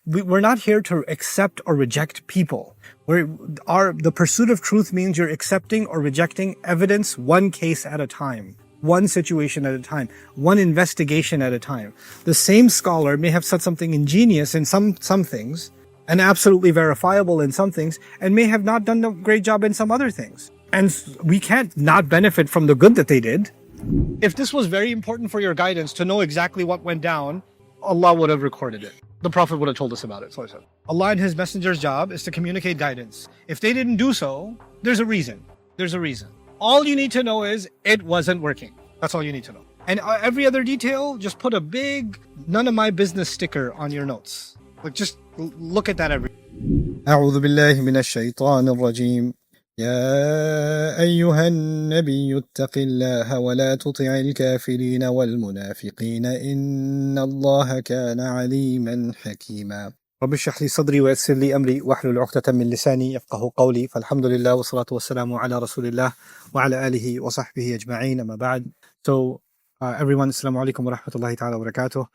we're not here to accept or reject people. The pursuit of truth means you're accepting or rejecting evidence one case at a time, one situation at a time, one investigation at a time. The same scholar may have said something ingenious in some things and absolutely verifiable in some things, and may have not done a great job in some other things. And we can't not benefit from the good that they did. If this was very important for your guidance to know exactly what went down, Allah would have recorded it. The Prophet would have told us about it. So Allah and His Messenger's job is to communicate guidance. If they didn't do so, there's a reason. There's a reason. All you need to know is it wasn't working. That's all you need to know. And every other detail, just put a big none of my business sticker on your notes. Like, just look at that every. أعوذ بالله من الشيطان الرجيم. يا أيها النبي اتق الله ولا تطع الكافرين والمنافقين إن الله كان عليما حكيما. رب اشرح لي صدري ويسر لي أمري واحلل عقدة من لساني يفقهوا قولي فالحمد لله والصلاة والسلام على رسول الله وعلى آله وصحبه أجمعين أما بعد. So everyone, assalamu alaikum wa rahmatullahi ta'ala wa barakatuh.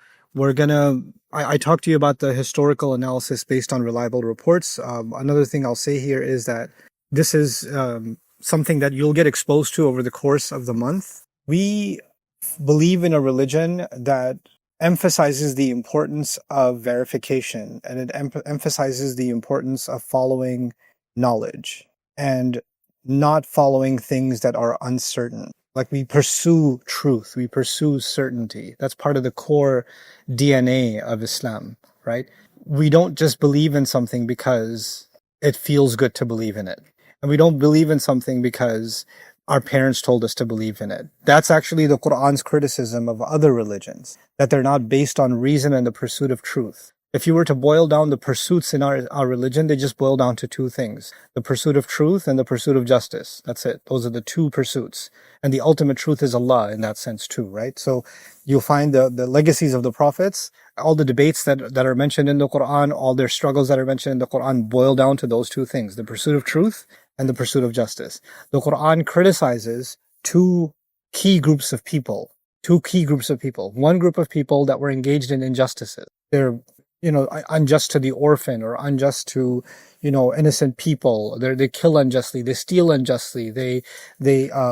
I talked to you about the historical analysis based on reliable reports. Another thing I'll say here is that this is something that you'll get exposed to over the course of the month. We believe in a religion that emphasizes the importance of verification, and it emphasizes the importance of following knowledge and not following things that are uncertain. Like, we pursue truth, we pursue certainty. That's part of the core DNA of Islam, right? We don't just believe in something because it feels good to believe in it. And we don't believe in something because our parents told us to believe in it. That's actually the Qur'an's criticism of other religions, that they're not based on reason and the pursuit of truth. If you were to boil down the pursuits in our religion, they just boil down to two things: the pursuit of truth and the pursuit of justice. That's it. Those are the two pursuits. And the ultimate truth is Allah in that sense too, right? So you'll find the legacies of the prophets, all the debates that are mentioned in the Qur'an, all their struggles that are mentioned in the Qur'an boil down to those two things: the pursuit of truth and the pursuit of justice. The Qur'an criticizes two key groups of people. One group of people that were engaged in injustices. They're unjust to the orphan, or unjust to, innocent people. They kill unjustly, they steal unjustly, they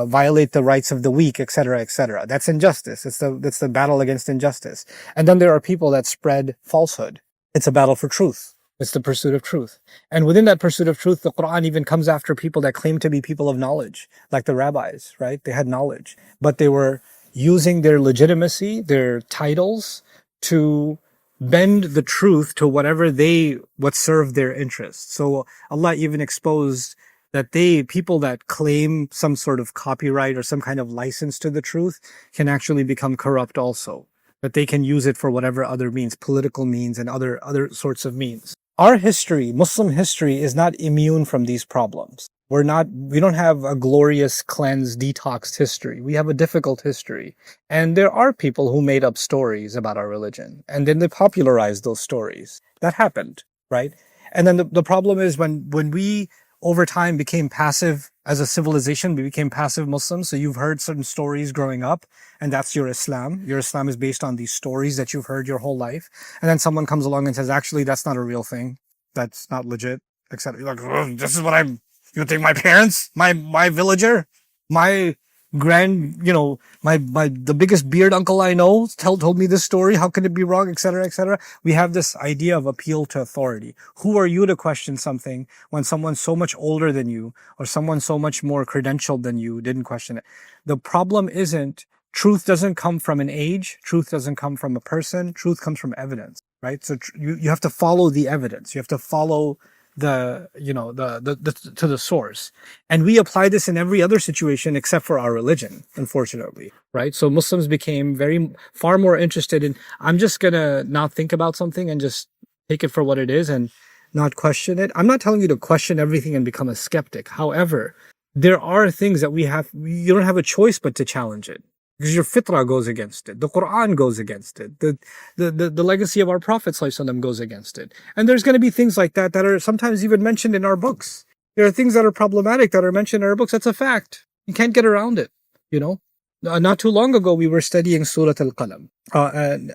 violate the rights of the weak, etc., etc. That's injustice. That's the battle against injustice. And then there are people that spread falsehood. It's a battle for truth. It's the pursuit of truth. And within that pursuit of truth, the Qur'an even comes after people that claim to be people of knowledge, like the rabbis, right? They had knowledge, but they were using their legitimacy, their titles, to bend the truth to what served their interests. So Allah even exposed that people that claim some sort of copyright or some kind of license to the truth can actually become corrupt also. That they can use it for whatever other means, political means and other sorts of means. Our history, Muslim history, is not immune from these problems. We don't have a glorious, cleansed, detoxed history. We have a difficult history. And there are people who made up stories about our religion, and then they popularized those stories. That happened, right? And then the problem is when we, over time, became passive as a civilization, we became passive Muslims. So you've heard certain stories growing up, and that's your Islam. Your Islam is based on these stories that you've heard your whole life. And then someone comes along and says, actually, that's not a real thing. That's not legit, etc. You're like, oh, this is what you think my parents, my villager, my the biggest beard uncle I know told me this story. How can it be wrong, etc., etc. We have this idea of appeal to authority. Who are you to question something when someone so much older than you, or someone so much more credentialed than you, didn't question it? The problem isn't, truth doesn't come from an age. Truth doesn't come from a person. Truth comes from evidence, right? So you have to follow the evidence. You have to follow to the source. And we apply this in every other situation except for our religion, unfortunately, right? So Muslims became far more interested in, I'm just gonna not think about something and just take it for what it is and not question it. I'm not telling you to question everything and become a skeptic. However, there are things that you don't have a choice but to challenge it. Because your fitrah goes against it. The Qur'an goes against it. The legacy of our Prophet ﷺ goes against it. And there's going to be things like that are sometimes even mentioned in our books. There are things that are problematic that are mentioned in our books. That's a fact. You can't get around it, Not too long ago, we were studying Surah Al-Qalam.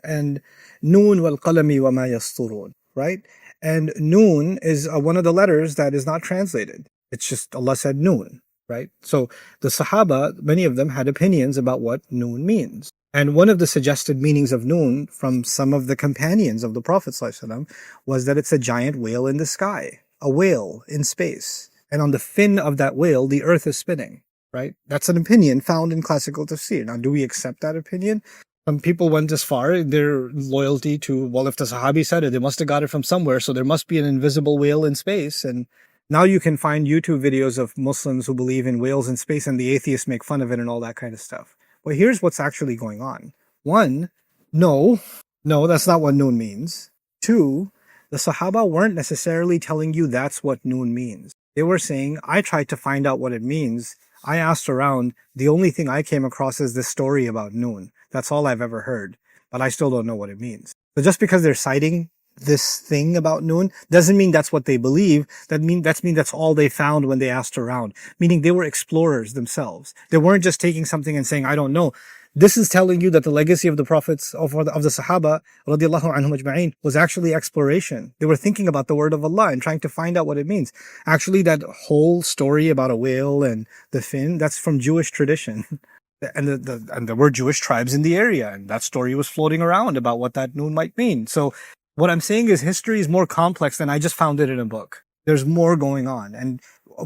And Noon wal qalami wa ma yasturun. right? And Noon is one of the letters that is not translated. It's just Allah said Noon, right? So the Sahaba, many of them had opinions about what Noon means. And one of the suggested meanings of Noon from some of the companions of the Prophet ﷺ was that it's a giant whale in the sky, a whale in space. And on the fin of that whale, the earth is spinning, right? That's an opinion found in classical tafsir. Now, do we accept that opinion? Some people went as far in their loyalty to, well, if the Sahabi said it, they must have got it from somewhere, so there must be an invisible whale in space. And now you can find YouTube videos of Muslims who believe in whales in space, and the atheists make fun of it and all that kind of stuff. But here's what's actually going on. One, no, that's not what Noon means. Two, the Sahaba weren't necessarily telling you that's what Noon means. They were saying, I tried to find out what it means. I asked around. The only thing I came across is this story about Noon. That's all I've ever heard. But I still don't know what it means. So just because they're citing this thing about Noon doesn't mean that's what they believe. That's all they found when they asked around. Meaning they were explorers themselves. They weren't just taking something and saying, I don't know. This is telling you that the legacy of the prophets, of the Sahaba, radiallahu anhum ajma'in, was actually exploration. They were thinking about the word of Allah and trying to find out what it means. Actually, that whole story about a whale and the fin, that's from Jewish tradition. And there were Jewish tribes in the area, and that story was floating around about what that Noon might mean. So what I'm saying is history is more complex than I just found it in a book. There's more going on. And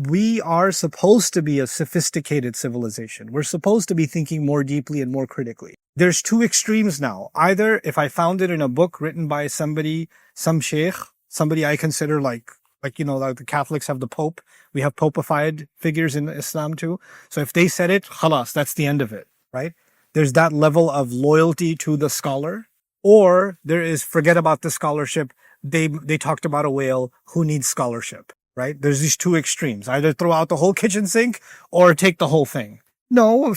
we are supposed to be a sophisticated civilization. We're supposed to be thinking more deeply and more critically. There's two extremes now. Either if I found it in a book written by somebody, some sheikh, somebody I consider like the Catholics have the Pope. We have popified figures in Islam too. So if they said it, khalas, that's the end of it, right? There's that level of loyalty to the scholar. Or there is forget about the scholarship. They talked about a whale. Who needs scholarship? Right? There's these two extremes. Either throw out the whole kitchen sink or take the whole thing. No,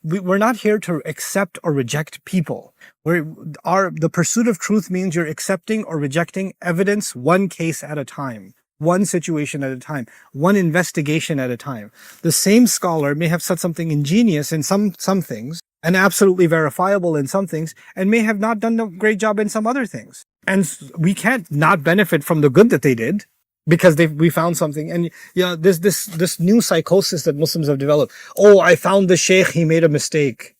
we're not here to accept or reject people. The pursuit of truth means you're accepting or rejecting evidence one case at a time, one situation at a time, one investigation at a time. The same scholar may have said something ingenious in some things and absolutely verifiable in some things, and may have not done a great job in some other things. And we can't not benefit from the good that they did because we found something. And this new psychosis that Muslims have developed. Oh, I found the sheikh, he made a mistake.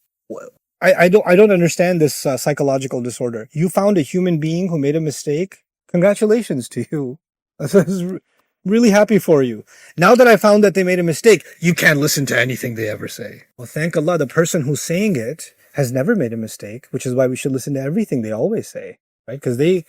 I don't understand this psychological disorder. You found a human being who made a mistake? Congratulations to you. I was really happy for you. Now that I found that they made a mistake, you can't listen to anything they ever say. Well, thank Allah, the person who's saying it has never made a mistake, which is why we should listen to everything they always say, right? Because they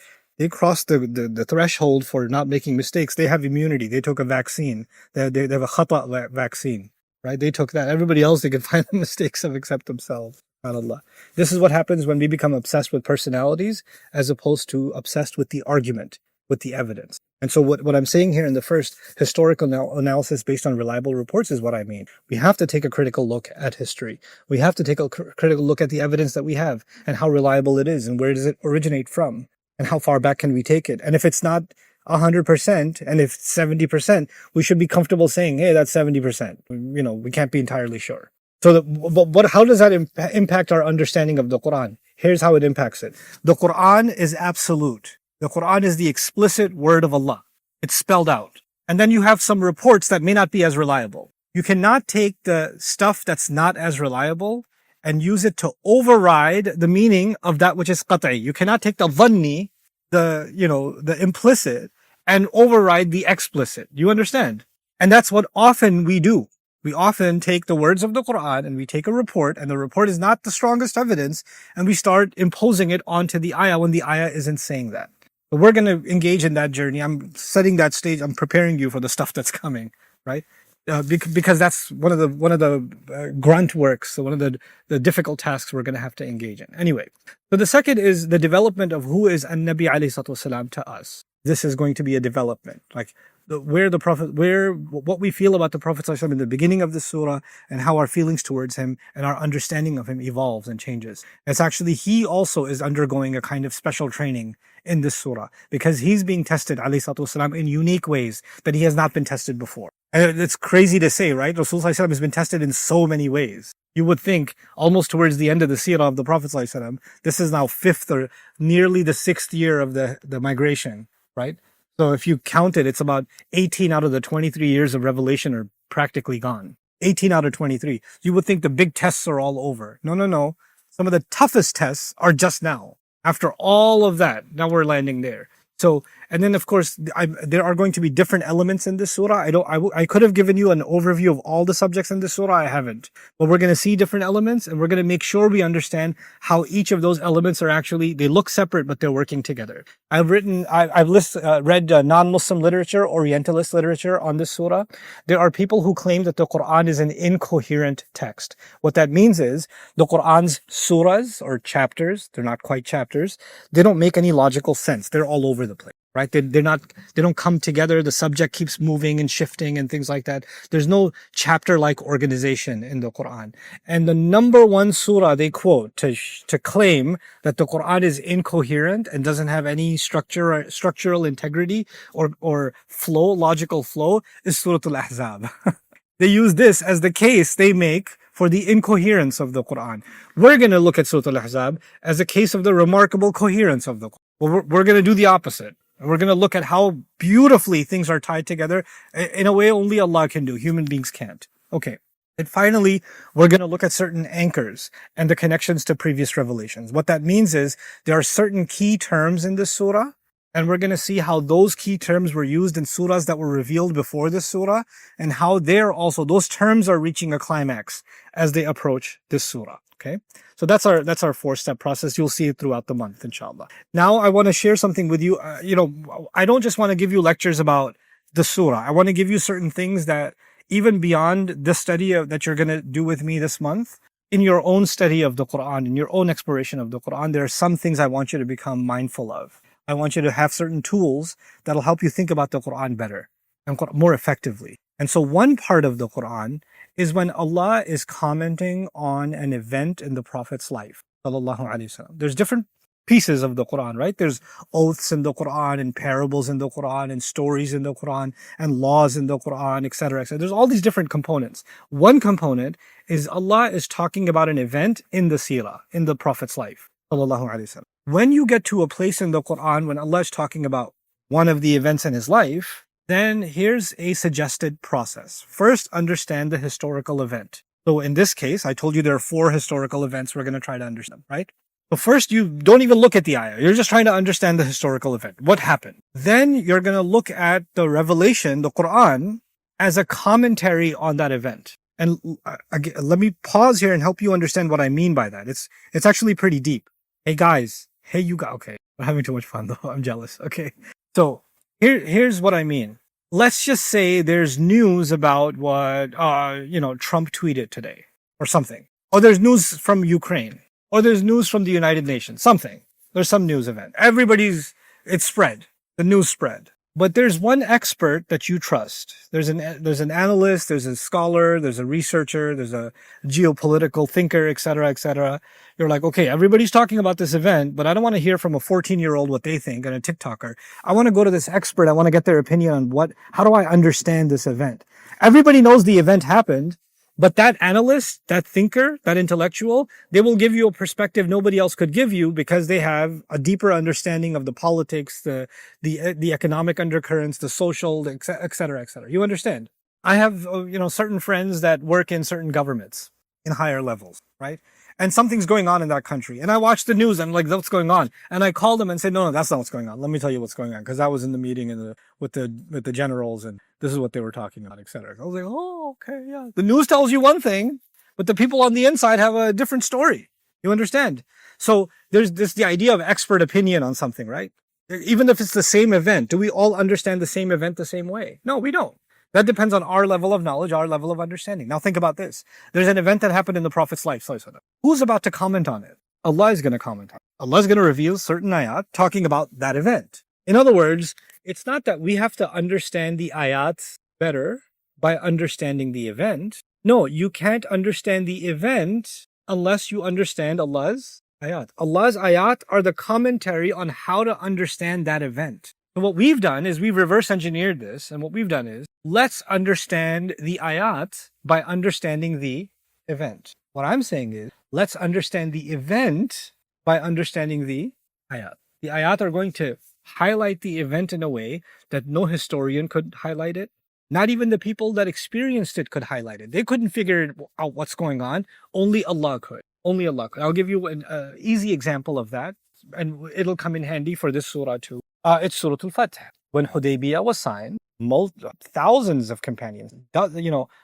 crossed the threshold for not making mistakes. They have immunity. They took a vaccine. They have a khata vaccine, right? They took that. Everybody else, they can find the mistakes of except themselves. SubhanAllah. This is what happens when we become obsessed with personalities as opposed to obsessed with the argument, with the evidence. And so what I'm saying here in the first historical analysis based on reliable reports is what I mean. We have to take a critical look at history. We have to take a critical look at the evidence that we have and how reliable it is and where does it originate from and how far back can we take it. And if it's not 100% and if it's 70%, we should be comfortable saying, hey, that's 70%. We can't be entirely sure. So how does that impact our understanding of the Quran? Here's how it impacts it. The Quran is absolute. The Quran is the explicit word of Allah. It's spelled out. And then you have some reports that may not be as reliable. You cannot take the stuff that's not as reliable and use it to override the meaning of that which is qat'i. You cannot take the dhanni, the implicit, and override the explicit. You understand? And that's what often we do. We often take the words of the Quran and we take a report, and the report is not the strongest evidence, and we start imposing it onto the ayah when the ayah isn't saying that. But we're going to engage in that journey. I'm setting that stage. I'm preparing you for the stuff that's coming, right? Because that's one of the grunt works, so one of the difficult tasks we're going to have to engage in. Anyway, so the second is the development of who is An-Nabi alayhi salatu wasalam to us. This is going to be a development, like what we feel about the Prophet ﷺ in the beginning of the surah and how our feelings towards him and our understanding of him evolves and changes. It's actually, he also is undergoing a kind of special training in this surah because he's being tested, alayhi salatu wasalam, in unique ways that he has not been tested before. And it's crazy to say, right? Rasulullah ﷺ has been tested in so many ways. You would think almost towards the end of the seerah of the Prophet ﷺ, this is now 5th or nearly the 6th year of the migration, right? So if you count it, it's about 18 out of the 23 years of revelation are practically gone. 18 out of 23. You would think the big tests are all over. No, no, no. Some of the toughest tests are just now. After all of that, now we're landing there. So, and then of course, there are going to be different elements in this surah. I could have given you an overview of all the subjects in this surah. I haven't. But we're going to see different elements, and we're going to make sure we understand how each of those elements are actually, they look separate, but they're working together. I've read non-Muslim literature, Orientalist literature on this surah. There are people who claim that the Quran is an incoherent text. What that means is the Quran's surahs or chapters, they're not quite chapters, they don't make any logical sense. They're all over the place, right? They don't come together. The subject keeps moving and shifting and things like that. There's no chapter-like organization in the Quran. And the number one surah they quote to claim that the Quran is incoherent and doesn't have any structural integrity or flow, logical flow, is Surah Al-Ahzab. They use this as the case they make for the incoherence of the Quran. We're going to look at Surah Al-Ahzab as a case of the remarkable coherence of the Quran. Well, we're going to do the opposite. We're going to look at how beautifully things are tied together in a way only Allah can do. Human beings can't. Okay. And finally, we're going to look at certain anchors and the connections to previous revelations. What that means is there are certain key terms in this surah, and we're going to see how those key terms were used in surahs that were revealed before this surah, and how those terms are reaching a climax as they approach this surah. Okay, so that's our 4-step process. You'll see it throughout the month, inshallah. Now I want to share something with you. I don't just want to give you lectures about the surah. I want to give you certain things that even beyond the study that you're going to do with me this month, in your own study of the Quran, in your own exploration of the Quran, there are some things I want you to become mindful of. I want you to have certain tools that'll help you think about the Quran better and more effectively. And so one part of the Quran is when Allah is commenting on an event in the Prophet's life. Sallallahu Alaihi Wasallam. There's different pieces of the Quran, right? There's oaths in the Quran and parables in the Quran and stories in the Quran and laws in the Quran, etc., etc. There's all these different components. One component is Allah is talking about an event in the seerah, in the Prophet's life. Sallallahu Alaihi Wasallam. When you get to a place in the Quran when Allah is talking about one of the events in his life, then here's a suggested process. First, understand the historical event. So in this case, I told you there are 4 historical events we're going to try to understand, right? But first, you don't even look at the ayah. You're just trying to understand the historical event. What happened? Then you're going to look at the revelation, the Quran, as a commentary on that event. And again, let me pause here and help you understand what I mean by that. It's actually pretty deep. Hey guys, hey you guys. Okay, we're having too much fun though. I'm jealous. Okay, so here's what I mean. Let's just say there's news about what Trump tweeted today, or something, or there's news from Ukraine, or there's news from the United Nations. Something. There's some news event. It's spread. The news spread. But there's one expert that you trust. There's an analyst, there's a scholar, there's a researcher, there's a geopolitical thinker, etc., etc. You're like, okay, everybody's talking about this event, but I don't want to hear from a 14-year-old what they think and a TikToker. I want to go to this expert. I want to get their opinion on how do I understand this event? Everybody knows the event happened, but that analyst, that thinker, that intellectual, they will give you a perspective nobody else could give you because they have a deeper understanding of the politics, the economic undercurrents, the social, et cetera, et cetera. You understand? I have, certain friends that work in certain governments in higher levels, right? And something's going on in that country. And I watch the news and I'm like, what's going on? And I call them and say, no, that's not what's going on. Let me tell you what's going on. Because I was in the meeting with the generals and this is what they were talking about, etc. I was like, oh, okay, yeah. The news tells you one thing, but the people on the inside have a different story. You understand? So there's the idea of expert opinion on something, right? Even if it's the same event, do we all understand the same event the same way? No, we don't. That depends on our level of knowledge, our level of understanding. Now think about this. There's an event that happened in the Prophet's life. Who's about to comment on it? Allah is going to comment on it. Allah is going to reveal certain ayat talking about that event. In other words, it's not that we have to understand the ayats better by understanding the event. No, you can't understand the event unless you understand Allah's ayat. Allah's ayat are the commentary on how to understand that event. So what we've done is we've reverse engineered this, and what we've done is let's understand the ayat by understanding the event. What I'm saying is, let's understand the event by understanding the ayat. The ayat are going to highlight the event in a way that no historian could highlight it. Not even the people that experienced it could highlight it. They couldn't figure out what's going on. Only Allah could. Only Allah could. I'll give you an easy example of that, and it'll come in handy for this surah too. It's Surah Al-Fath. When Hudaybiyah was signed, thousands of companions,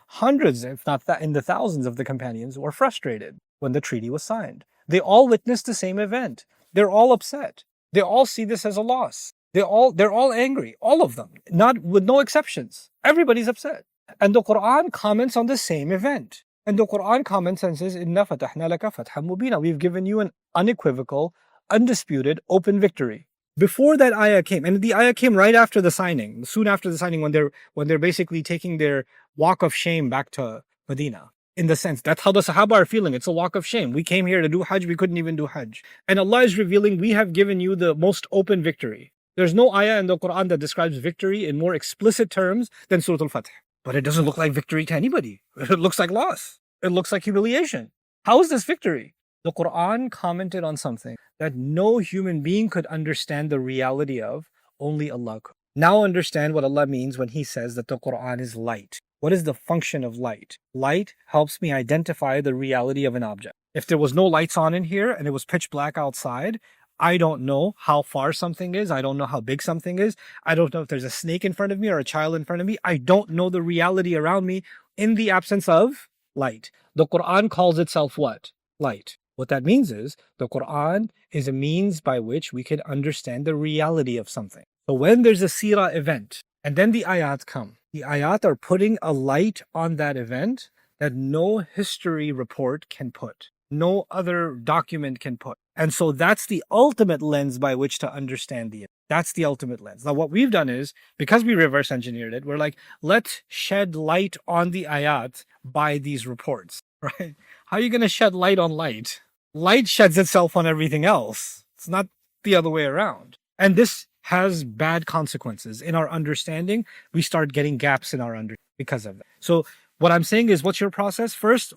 hundreds, if not in the thousands of the companions were frustrated when the treaty was signed. They all witnessed the same event. They're all upset. They all see this as a loss. They're all angry, all of them, not with no exceptions. Everybody's upset. And the Quran comments on the same event. And the Quran comments and says, "Inna fatahna laka fathan mubina." We've given you an unequivocal, undisputed, open victory. Before that ayah came, and the ayah came right after the signing, soon after the signing, when they're basically taking their walk of shame back to Medina. In the sense, that's how the Sahaba are feeling. It's a walk of shame. We came here to do Hajj, we couldn't even do Hajj. And Allah is revealing, we have given you the most open victory. There's no ayah in the Quran that describes victory in more explicit terms than Surah Al-Fath. But it doesn't look like victory to anybody. It looks like loss. It looks like humiliation. How is this victory? The Quran commented on something that no human being could understand the reality of, only Allah could. Now understand what Allah means when He says that the Quran is light. What is the function of light? Light helps me identify the reality of an object. If there was no lights on in here and it was pitch black outside, I don't know how far something is. I don't know how big something is. I don't know if there's a snake in front of me or a child in front of me. I don't know the reality around me in the absence of light. The Quran calls itself what? Light. What that means is the Quran is a means by which we can understand the reality of something. So when there's a seerah event and then the ayat come, the ayat are putting a light on that event that no history report can put. No other document can put. And so that's the ultimate lens by which to understand the event. That's the ultimate lens. Now what we've done is, because we reverse engineered it, we're like, let's shed light on the ayat by these reports, right? How are you going to shed light on light? Light sheds itself on everything else. It's not the other way around. And this has bad consequences. In our understanding, we start getting gaps in our understanding because of that. So what I'm saying is, what's your process? First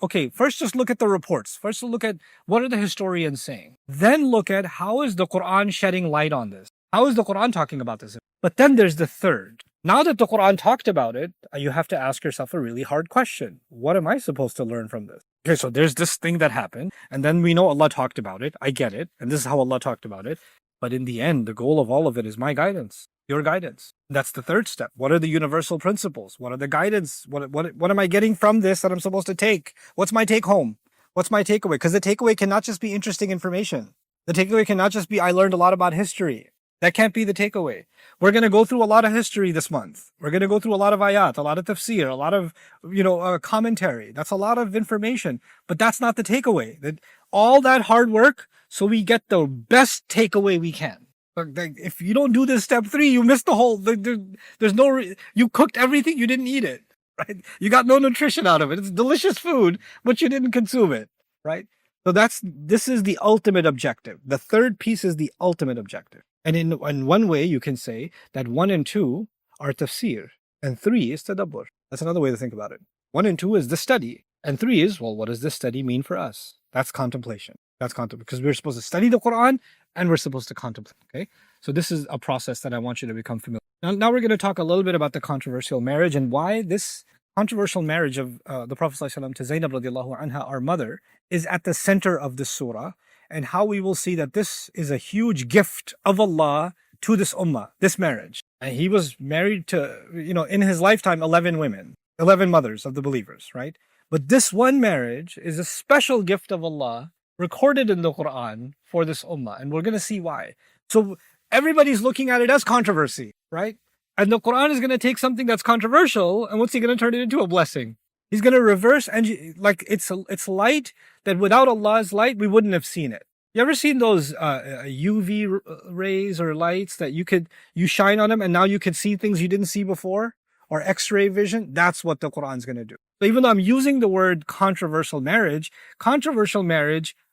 just look at the reports. First look at what are the historians saying. Then look at how is the Quran shedding light on this? How is the Quran talking about this? But then there's the third. Now that the Quran talked about it, you have to ask yourself a really hard question. What am I supposed to learn from this? Okay, so there's this thing that happened, and then we know Allah talked about it. I get it, and this is how Allah talked about it. But in the end, the goal of all of it is my guidance, your guidance. That's the third step. What are the universal principles? What are the guidance? What am I getting from this that I'm supposed to take? What's my take home? What's my takeaway? Because the takeaway cannot just be interesting information. The takeaway cannot just be, I learned a lot about history. That can't be the takeaway. We're going to go through a lot of history this month. We're going to go through a lot of ayat, a lot of tafsir, a lot of, commentary. That's a lot of information, but that's not the takeaway. That all that hard work, so we get the best takeaway we can. If you don't do this step 3, you miss the whole, you cooked everything, you didn't eat it, right? You got no nutrition out of it. It's delicious food, but you didn't consume it, right? So this is the ultimate objective. The third piece is the ultimate objective. And in one way, you can say that 1 and 2 are tafsir, and 3 is tadabbur. That's another way to think about it. 1 and 2 is the study, and 3 is, well, what does this study mean for us? That's contemplation. Because we're supposed to study the Quran, and we're supposed to contemplate, okay? So this is a process that I want you to become familiar with. Now we're going to talk a little bit about the controversial marriage and why this controversial marriage of the Prophet ﷺ to Zainab radiallahu anha, our mother, is at the center of this surah, and how we will see that this is a huge gift of Allah to this ummah, this marriage. And he was married to, in his lifetime, 11 women, 11 mothers of the believers, right? But this one marriage is a special gift of Allah recorded in the Quran for this ummah. And we're going to see why. So everybody's looking at it as controversy, right? And the Quran is going to take something that's controversial, and what's he going to turn it into? A blessing. He's going to reverse, and like it's light that without Allah's light, we wouldn't have seen it. You ever seen those UV rays or lights that you shine on them and now you can see things you didn't see before? Or X-ray vision? That's what the Quran's going to do. So even though I'm using the word controversial marriage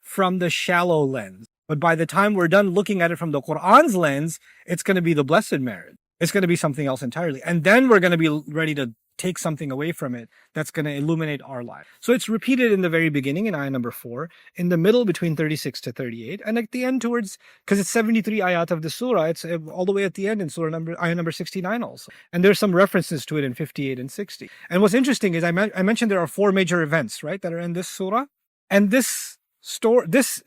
from the shallow lens. But by the time we're done looking at it from the Quran's lens, it's going to be the blessed marriage. It's going to be something else entirely. And then we're going to be ready to take something away from it that's going to illuminate our life. So it's repeated in the very beginning in ayah number 4, in the middle between 36 to 38, and at the end towards, because it's 73 ayat of the surah, it's all the way at the end in ayah number 69 also. And there's some references to it in 58 and 60. And what's interesting is I mentioned there are 4 major events, right, that are in this surah. And this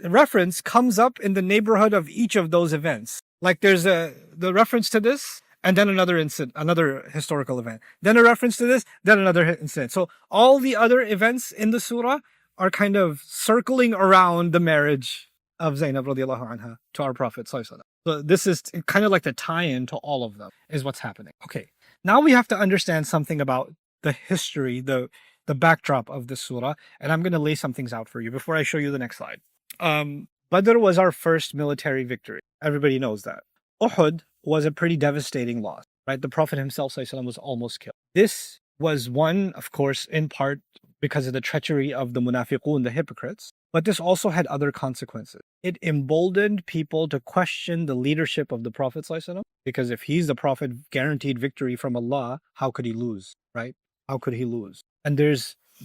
reference comes up in the neighborhood of each of those events. Like there's the reference to this, and then another incident, another historical event. Then a reference to this, then another incident. So all the other events in the surah are kind of circling around the marriage of Zainab radiallahu anha to our Prophet sallallahu alaihi wasallam. So this is kind of like the tie-in to all of them is what's happening. Okay, now we have to understand something about the history, the backdrop of the surah, and I'm going to lay some things out for you before I show you the next slide. Badr was our first military victory. Everybody knows that. Uhud was a pretty devastating loss, right? The Prophet himself sallallahu alaihi wasallam was almost killed. This was one, of course, in part because of the treachery of the munafiqun, the hypocrites, but this also had other consequences. It emboldened people to question the leadership of the Prophet sallallahu alaihi wasallam, because if he's the Prophet guaranteed victory from Allah, how could he lose, right? How could he lose? And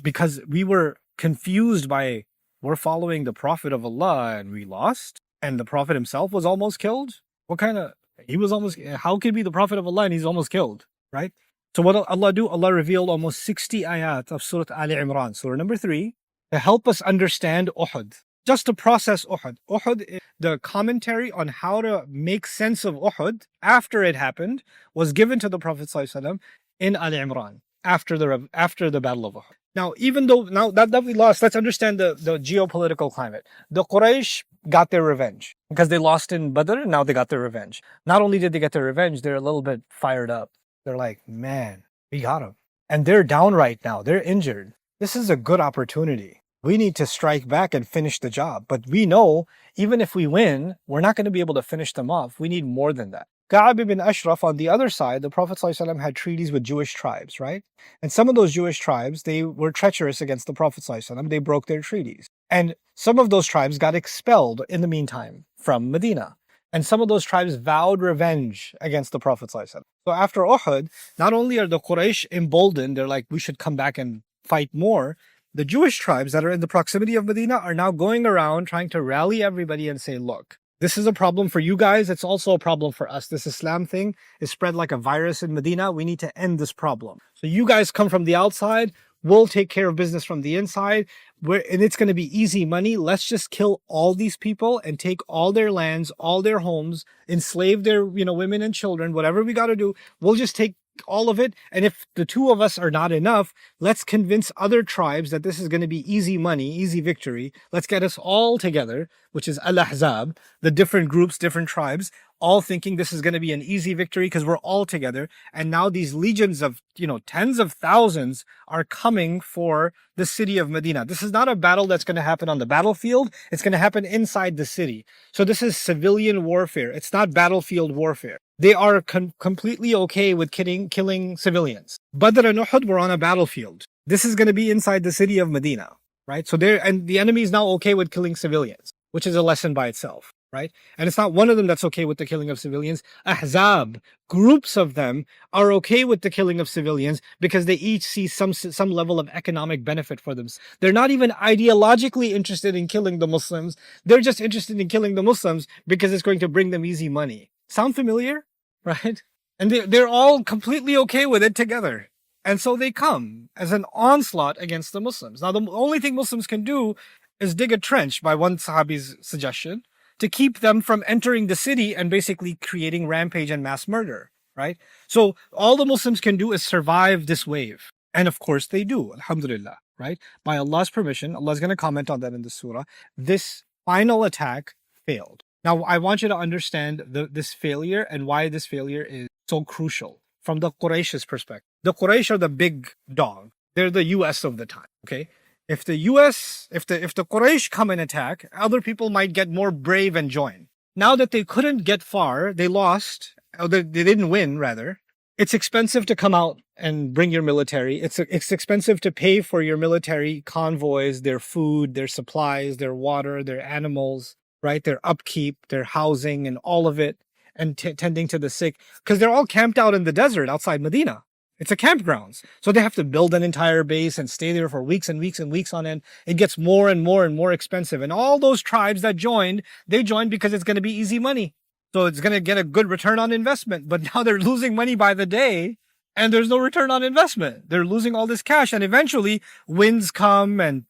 because we were confused by, we're following the Prophet of Allah and we lost, and the Prophet himself was almost killed. How could be the Prophet of Allah and he's almost killed, right? So what Allah do? Allah revealed almost 60 ayat of Surah Al-Imran, Surah number 3, to help us understand Uhud, just to process Uhud. Uhud, the commentary on how to make sense of Uhud after it happened was given to the Prophet ﷺ in Al-Imran after the Battle of Uhud. Now, even though now that we lost, let's understand the geopolitical climate. The Quraysh got their revenge because they lost in Badr, and now they got their revenge. Not only did they get their revenge, they're a little bit fired up. They're like, man, we got them. And they're down right now. They're injured. This is a good opportunity. We need to strike back and finish the job. But we know, even if we win, we're not going to be able to finish them off. We need more than that. Ka'ab ibn Ashraf, on the other side, the Prophet ﷺ had treaties with Jewish tribes, right? And some of those Jewish tribes, they were treacherous against the Prophet ﷺ. They broke their treaties. And some of those tribes got expelled in the meantime from Medina. And some of those tribes vowed revenge against the Prophet ﷺ. So after Uhud, not only are the Quraysh emboldened, they're like, we should come back and fight more. The Jewish tribes that are in the proximity of Medina are now going around trying to rally everybody and say, look, this is a problem for you guys. It's also a problem for us. This Islam thing is spread like a virus in Medina. We need to end this problem. So you guys come from the outside. We'll take care of business from the inside. And it's going to be easy money. Let's just kill all these people and take all their lands, all their homes, enslave their, women and children, whatever we got to do. We'll just take all of it. And if the two of us are not enough, let's convince other tribes that this is going to be easy money, easy victory. Let's get us all together, which is Al-Ahzab, the different groups, different tribes, all thinking this is going to be an easy victory because we're all together. And now these legions of, tens of thousands are coming for the city of Medina. This is not a battle that's going to happen on the battlefield. It's going to happen inside the city. So this is civilian warfare. It's not battlefield warfare. They are completely okay with killing civilians. Badr and Uhud were on a battlefield. This is going to be inside the city of Medina, right? So and the enemy is now okay with killing civilians, which is a lesson by itself, right? And it's not one of them that's okay with the killing of civilians. Ahzab, groups of them, are okay with the killing of civilians because they each see some level of economic benefit for them. They're not even ideologically interested in killing the Muslims. They're just interested in killing the Muslims because it's going to bring them easy money. Sound familiar? Right? And they're all completely okay with it together. And so they come as an onslaught against the Muslims. Now, the only thing Muslims can do is dig a trench, by one Sahabi's suggestion, to keep them from entering the city and basically creating rampage and mass murder, right? So all the Muslims can do is survive this wave. And of course they do, alhamdulillah, right? By Allah's permission, Allah's going to comment on that in the surah. This final attack failed. Now, I want you to understand this failure and why this failure is so crucial from the Quraysh's perspective. The Quraysh are the big dog. They're the US of the time, okay? If the Quraysh come and attack, other people might get more brave and join. Now that they couldn't get far, they lost, or they didn't win, rather. It's expensive to come out and bring your military. It's expensive to pay for your military convoys, their food, their supplies, their water, their animals, right? Their upkeep, their housing, and all of it, and tending to the sick, because they're all camped out in the desert outside Medina. It's a campground. So they have to build an entire base and stay there for weeks and weeks and weeks on end. It gets more and more and more expensive. And all those tribes that joined, they joined because it's going to be easy money. So it's going to get a good return on investment. But now they're losing money by the day and there's no return on investment. They're losing all this cash. And eventually winds come and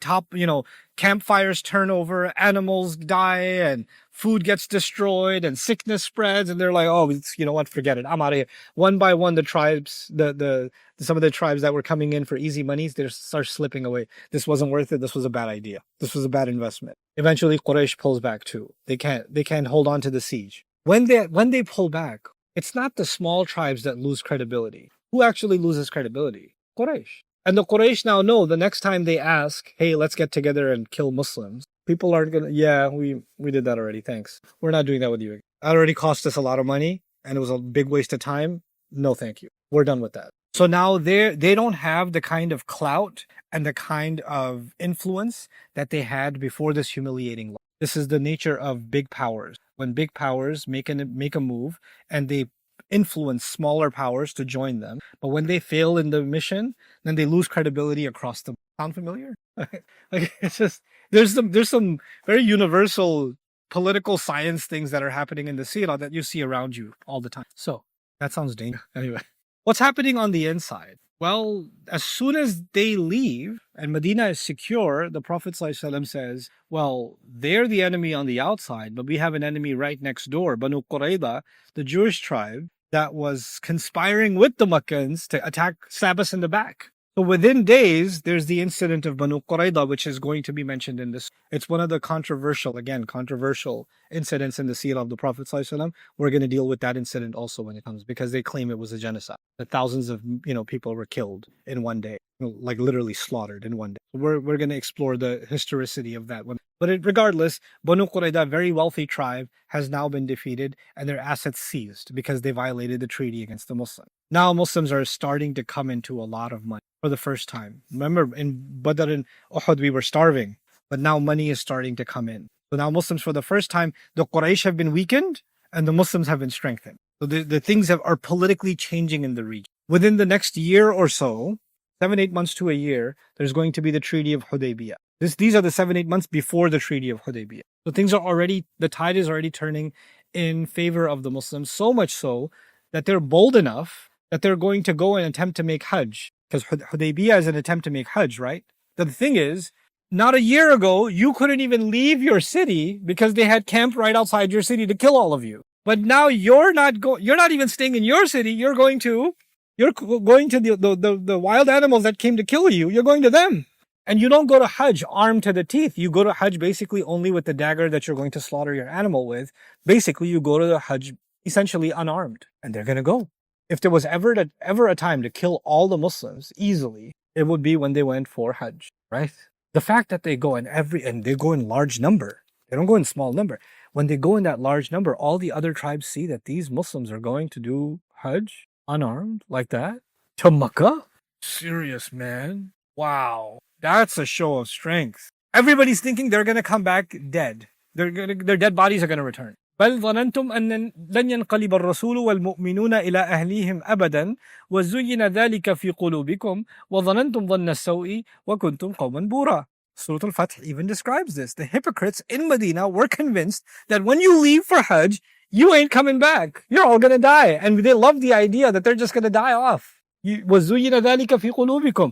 campfires turn over, animals die, and food gets destroyed, and sickness spreads, and they're like, oh, you know what, forget it, I'm out of here. One by one, the tribes, some of the tribes that were coming in for easy monies, they start slipping away. This wasn't worth it. This was a bad idea. This was a bad investment. Eventually, Quraysh pulls back too. They can't hold on to the siege. When they pull back, it's not the small tribes that lose credibility. Who actually loses credibility? Quraysh. And the Quraysh now know the next time they ask, hey, let's get together and kill Muslims, people aren't going to, yeah, we did that already, thanks. We're not doing that with you again. That already cost us a lot of money, and it was a big waste of time. No, thank you. We're done with that. So now they don't have the kind of clout and the kind of influence that they had before this humiliating law. This is the nature of big powers. When big powers make a move and they influence smaller powers to join them, but when they fail in the mission, then they lose credibility across the. Sound familiar? Like it's just there's some very universal political science things that are happening in the Sirah that you see around you all the time. So that sounds dangerous. Anyway, what's happening on the inside? Well, as soon as they leave and Medina is secure, the Prophet ﷺ says, well, they're the enemy on the outside, but we have an enemy right next door, Banu Qurayza, the Jewish tribe that was conspiring with the Makkans to stab us in the back. So within days, there's the incident of Banu Qurayza, which is going to be mentioned in this. It's one of the controversial incidents in the seerah of the Prophet ﷺ. We're going to deal with that incident also when it comes, because they claim it was a genocide. That thousands of people were killed in one day, like literally slaughtered in one day. We're going to explore the historicity of that one. But regardless, Banu Qurayza, a very wealthy tribe, has now been defeated and their assets seized because they violated the treaty against the Muslims. Now Muslims are starting to come into a lot of money for the first time. Remember, in Badr and Uhud, we were starving, but now money is starting to come in. So now Muslims, for the first time, the Quraysh have been weakened and the Muslims have been strengthened. So the things are politically changing in the region. Within the next year or so, 7-8 months to a year, there's going to be the Treaty of Hudaybiyah. These are the 7-8 months before the Treaty of Hudaybiyah. So the tide is already turning in favor of the Muslims, so much so that they're bold enough that they're going to go and attempt to make Hajj. Because Hudaybiyah is an attempt to make Hajj, right? The thing is, not a year ago, you couldn't even leave your city because they had camped right outside your city to kill all of you. But now you're not even staying in your city. You're going to the wild animals that came to kill you. You're going to them. And you don't go to Hajj armed to the teeth. You go to Hajj basically only with the dagger that you're going to slaughter your animal with. Basically, you go to the Hajj essentially unarmed. And they're going to go. If there was ever a time to kill all the Muslims easily, it would be when they went for Hajj, right? The fact that they go and they go in large number. They don't go in small number. When they go in that large number, all the other tribes see that these Muslims are going to do Hajj unarmed like that to Makkah. Serious, man. Wow. That's a show of strength. Everybody's thinking they're going to come back dead. Their dead bodies are going to return. بل ظننتم أن لن ينقلب الرسول والمؤمنون إلى أهليهم أبدا وزين ذلك في قلوبكم وظننتم ظن السوء وكنتم قوما بورا. Surah Al-Fath even describes this. The hypocrites in Medina were convinced that when you leave for Hajj, you ain't coming back. You're all going to die. And they love the idea that they're just going to die off. وزين ذلك في قلوبكم.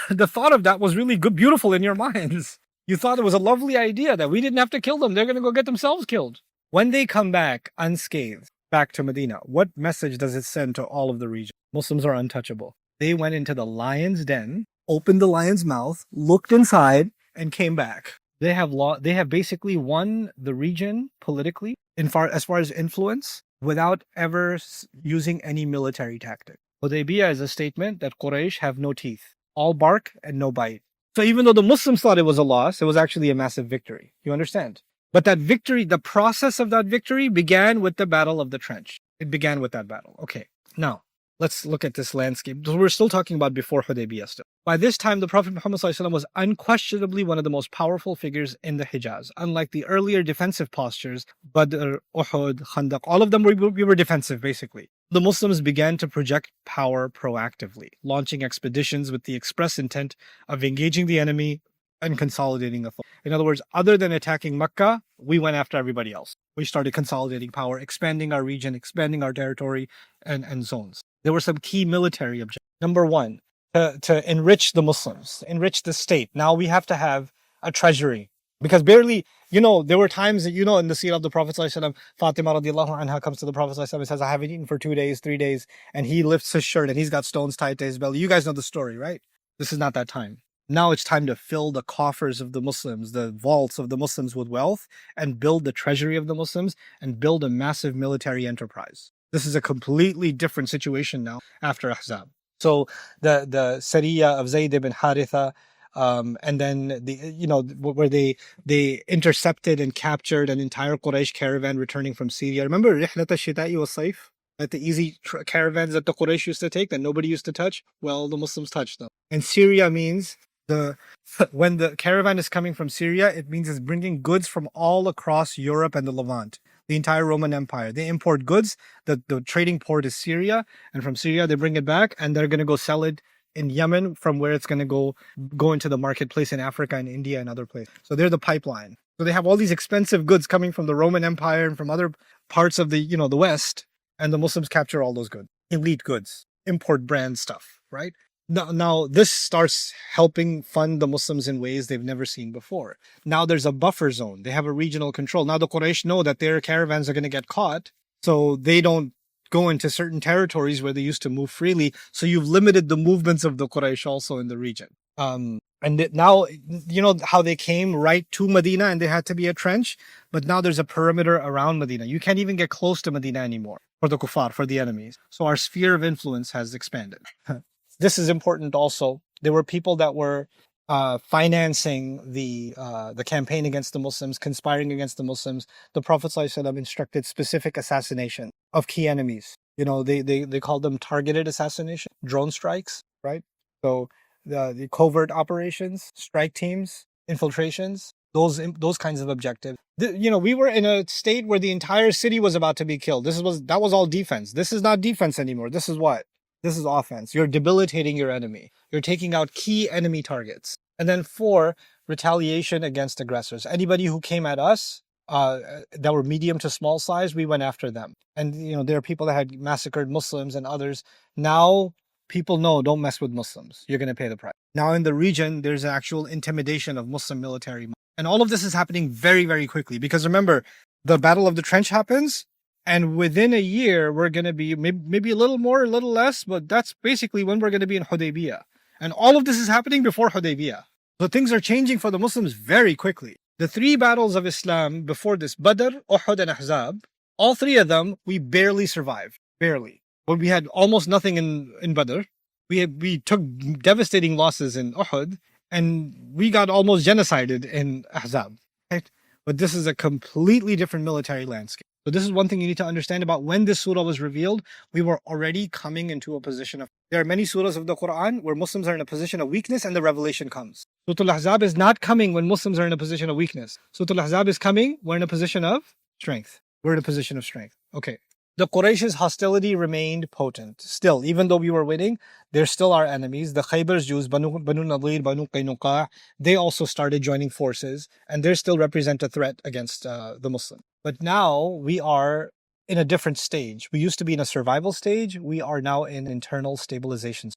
The thought of that was really good, beautiful in your minds. You thought it was a lovely idea that we didn't have to kill them. They're going to go get themselves killed. When they come back unscathed, back to Medina, what message does it send to all of the region? Muslims are untouchable. They went into the lion's den, opened the lion's mouth, looked inside, and came back. They have basically won the region politically, as far as influence, without ever using any military tactic. Hudaybiyah is a statement that Quraysh have no teeth, all bark and no bite. So even though the Muslims thought it was a loss, it was actually a massive victory. You understand? But that victory, the process of that victory began with the Battle of the Trench. It began with that battle. Okay. Now, let's look at this landscape. We're still talking about before Hudaybiyah still. By this time, the Prophet Muhammad ﷺ was unquestionably one of the most powerful figures in the Hijaz. Unlike the earlier defensive postures, Badr, Uhud, Khandaq, all of them we were defensive basically. The Muslims began to project power proactively, launching expeditions with the express intent of engaging the enemy and consolidating authority. In other words, other than attacking Mecca, we went after everybody else. We started consolidating power, expanding our region, expanding our territory and zones. There were some key military objectives. Number one, to enrich the Muslims, enrich the state. Now we have to have a treasury. Because barely, there were times that, in the seerah of the Prophet ﷺ, Fatima radiallahu anha comes to the Prophet ﷺ and says, I haven't eaten for 2 days, 3 days. And he lifts his shirt and he's got stones tied to his belly. You guys know the story, right? This is not that time. Now it's time to fill the coffers of the Muslims, the vaults of the Muslims with wealth, and build the treasury of the Muslims and build a massive military enterprise. This is a completely different situation now after Ahzab. So the Sariya of Zayd ibn Haritha, and then where they intercepted and captured an entire Quraysh caravan returning from Syria. Remember Rihlat al-Shita'i wa Sayf? Like the easy caravans that the Quraysh used to take that nobody used to touch? Well, the Muslims touched them. And Syria means when the caravan is coming from Syria, it means it's bringing goods from all across Europe and the Levant, the entire Roman Empire. They import goods. The trading port is Syria, and from Syria they bring it back, and they're going to go sell it in Yemen, from where it's going to go into the marketplace in Africa and India and other places. So they're the pipeline. So they have all these expensive goods coming from the Roman Empire and from other parts of the the West, and the Muslims capture all those goods, elite goods, import brand stuff, right? Now, this starts helping fund the Muslims in ways they've never seen before. Now there's a buffer zone. They have a regional control. Now the Quraysh know that their caravans are going to get caught, so they don't go into certain territories where they used to move freely. So you've limited the movements of the Quraysh also in the region. Now, how they came right to Medina and they had to be a trench, but now there's a perimeter around Medina. You can't even get close to Medina anymore for the kuffar, for the enemies. So our sphere of influence has expanded. This is important also. There were people that were financing the campaign against the Muslims, conspiring against the Muslims. The Prophet ﷺ instructed specific assassination of key enemies. They called them targeted assassination, drone strikes, right? So the covert operations, strike teams, infiltrations, those kinds of objectives. We were in a state where the entire city was about to be killed. That was all defense. This is not defense anymore. This is what? This is offense. You're debilitating your enemy. You're taking out key enemy targets. And then 4, retaliation against aggressors. Anybody who came at us that were medium to small size, we went after them. And there are people that had massacred Muslims and others. Now people know, don't mess with Muslims. You're going to pay the price. Now in the region, there's actual intimidation of Muslim military. And all of this is happening very, very quickly. Because remember, the Battle of the Trench happens, and within a year, we're going to be maybe a little more, a little less, but that's basically when we're going to be in Hudaybiyah. And all of this is happening before Hudaybiyah. So things are changing for the Muslims very quickly. The 3 battles of Islam before this, Badr, Uhud, and Ahzab, all 3 of them, we barely survived. Barely. But we had almost nothing in Badr. We took devastating losses in Uhud, and we got almost genocided in Ahzab. Right? But this is a completely different military landscape. So this is one thing you need to understand about when this surah was revealed. We were already coming into a position of... There are many surahs of the Quran where Muslims are in a position of weakness and the revelation comes. Surah Al-Ahzab is not coming when Muslims are in a position of weakness. Surah Al-Ahzab is coming, we're in a position of strength. We're in a position of strength. Okay. The Quraysh's hostility remained potent. Still, even though we were winning, they're still our enemies. The Khaybar's Jews, Banu Nadir, Banu Qaynuqa, they also started joining forces, and they still represent a threat against the Muslims. But now we are in a different stage. We used to be in a survival stage. We are now in internal stabilization.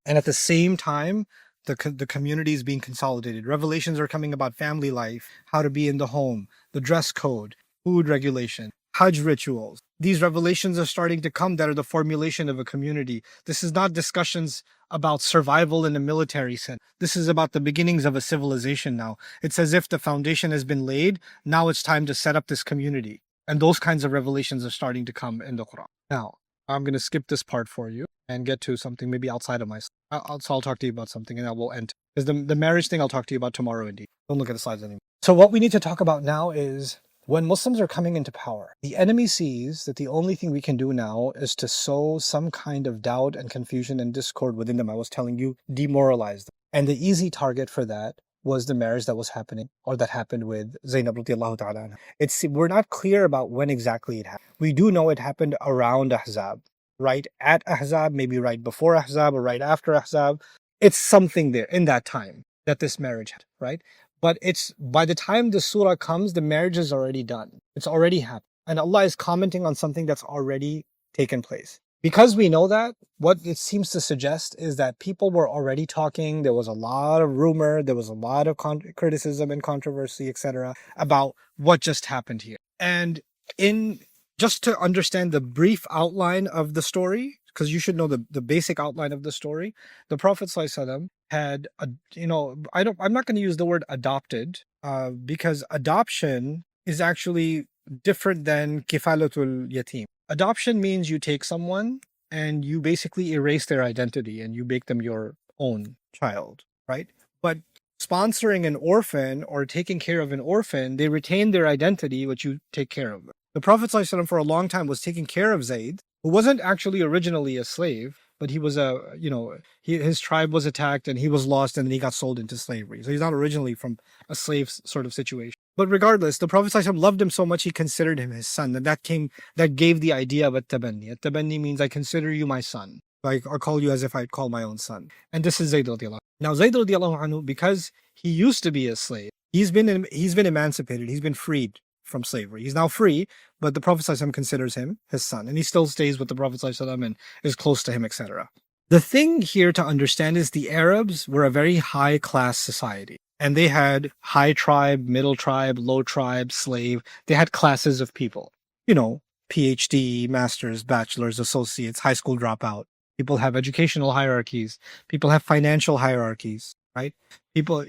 And at the same time, the community is being consolidated. Revelations are coming about family life, how to be in the home, the dress code, food regulation, Hajj rituals. These revelations are starting to come that are the formulation of a community. This is not discussions about survival in a military sense. This is about the beginnings of a civilization now. It's as if the foundation has been laid. Now it's time to set up this community. And those kinds of revelations are starting to come in the Quran. Now, I'm going to skip this part for you and get to something maybe outside of myself. I'll talk to you about something and I will end. Because the marriage thing I'll talk to you about tomorrow indeed. Don't look at the slides anymore. So what we need to talk about now is when Muslims are coming into power, the enemy sees that the only thing we can do now is to sow some kind of doubt and confusion and discord within them. I was telling you, demoralize them. And the easy target for that was the marriage that was happening, or that happened with Zainab radiallahu ta'ala anha. We're not clear about when exactly it happened. We do know it happened around Ahzab, right at Ahzab, maybe right before Ahzab or right after Ahzab. It's something there in that time that this marriage had, right? But it's by the time the surah comes, the marriage is already done. It's already happened. And Allah is commenting on something that's already taken place. Because we know that, what it seems to suggest is that people were already talking. There was a lot of rumor. There was a lot of criticism and controversy, etc., about what just happened here. And in just to understand the brief outline of the story, because you should know the basic outline of the story, the Prophet ﷺ had, I'm not going to use the word adopted, because adoption is actually different than kifalatul yatim. Adoption means you take someone and you basically erase their identity and you make them your own child, right? But sponsoring an orphan or taking care of an orphan, they retain their identity, which you take care of them. The Prophet ﷺ for a long time was taking care of Zayd, who wasn't actually originally a slave, but he was his tribe was attacked and he was lost and then he got sold into slavery. So he's not originally from a slave sort of situation. But regardless, the Prophet ﷺ loved him so much he considered him his son. And that gave the idea of at-tabanni. At-tabanni means I consider you my son. I call you as if I'd call my own son. And this is Zayd radiallahu anhu. Now Zayd radiallahu anhu, because he used to be a slave, he's been emancipated, he's been freed from slavery. He's now free, but the Prophet ﷺ considers him his son, and he still stays with the Prophet ﷺ and is close to him, etc. The thing here to understand is the Arabs were a very high-class society, and they had high tribe, middle tribe, low tribe, slave. They had classes of people. PhD, masters, bachelors, associates, high school dropout. People have educational hierarchies. People have financial hierarchies, right? People,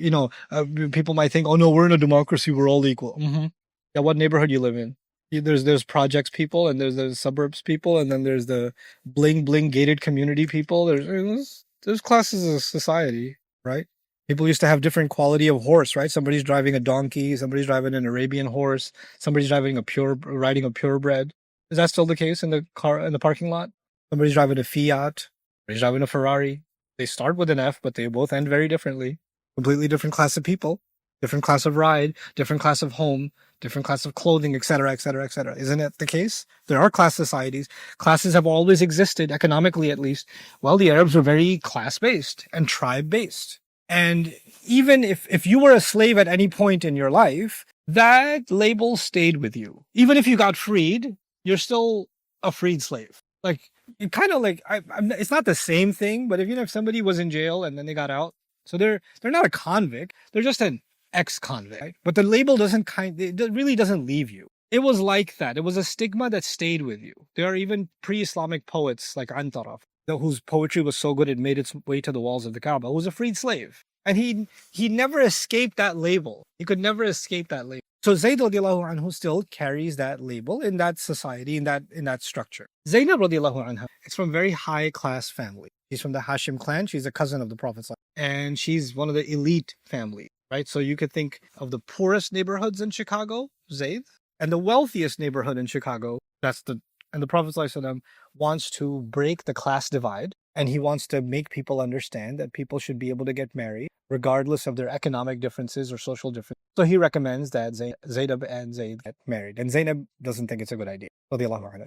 people might think, oh no, we're in a democracy, we're all equal. Mm-hmm. Yeah, what neighborhood you live in? There's projects people, and there's the suburbs people, and then there's the bling bling gated community people. There's classes of society, right? People used to have different quality of horse, right? Somebody's driving a donkey, somebody's driving an Arabian horse, somebody's riding a purebred. Is that still the case in the parking lot? Somebody's driving a Fiat, somebody's driving a Ferrari. They start with an F, but they both end very differently. Completely different class of people, different class of ride, different class of home, different class of clothing, etc., etc., etc. Isn't it the case? There are class societies. Classes have always existed, economically at least. Well, the Arabs were very class-based and tribe-based. And even if you were a slave at any point in your life, that label stayed with you. Even if you got freed, you're still a freed slave. Like, it kind of like, it's not the same thing, but if somebody was in jail and then they got out, so they're not a convict, they're just an ex-convict, right? But the label it really doesn't leave you. It was like that. It was a stigma that stayed with you. There are even pre-Islamic poets like Antaraf, whose poetry was so good it made its way to the walls of the Kaaba, who was a freed slave. And he never escaped that label. He could never escape that label. So Zayd radiallahu anhu still carries that label in that society, in that structure. Zainab radiallahu anha, it's from a very high class family. She's from the Hashim clan. She's a cousin of the Prophet. And she's one of the elite families, right? So you could think of the poorest neighborhoods in Chicago, Zayd, and the wealthiest neighborhood in Chicago, and the Prophet ﷺ wants to break the class divide, and he wants to make people understand that people should be able to get married regardless of their economic differences or social differences. So he recommends that Zainab and Zayd get married. And Zainab doesn't think it's a good idea.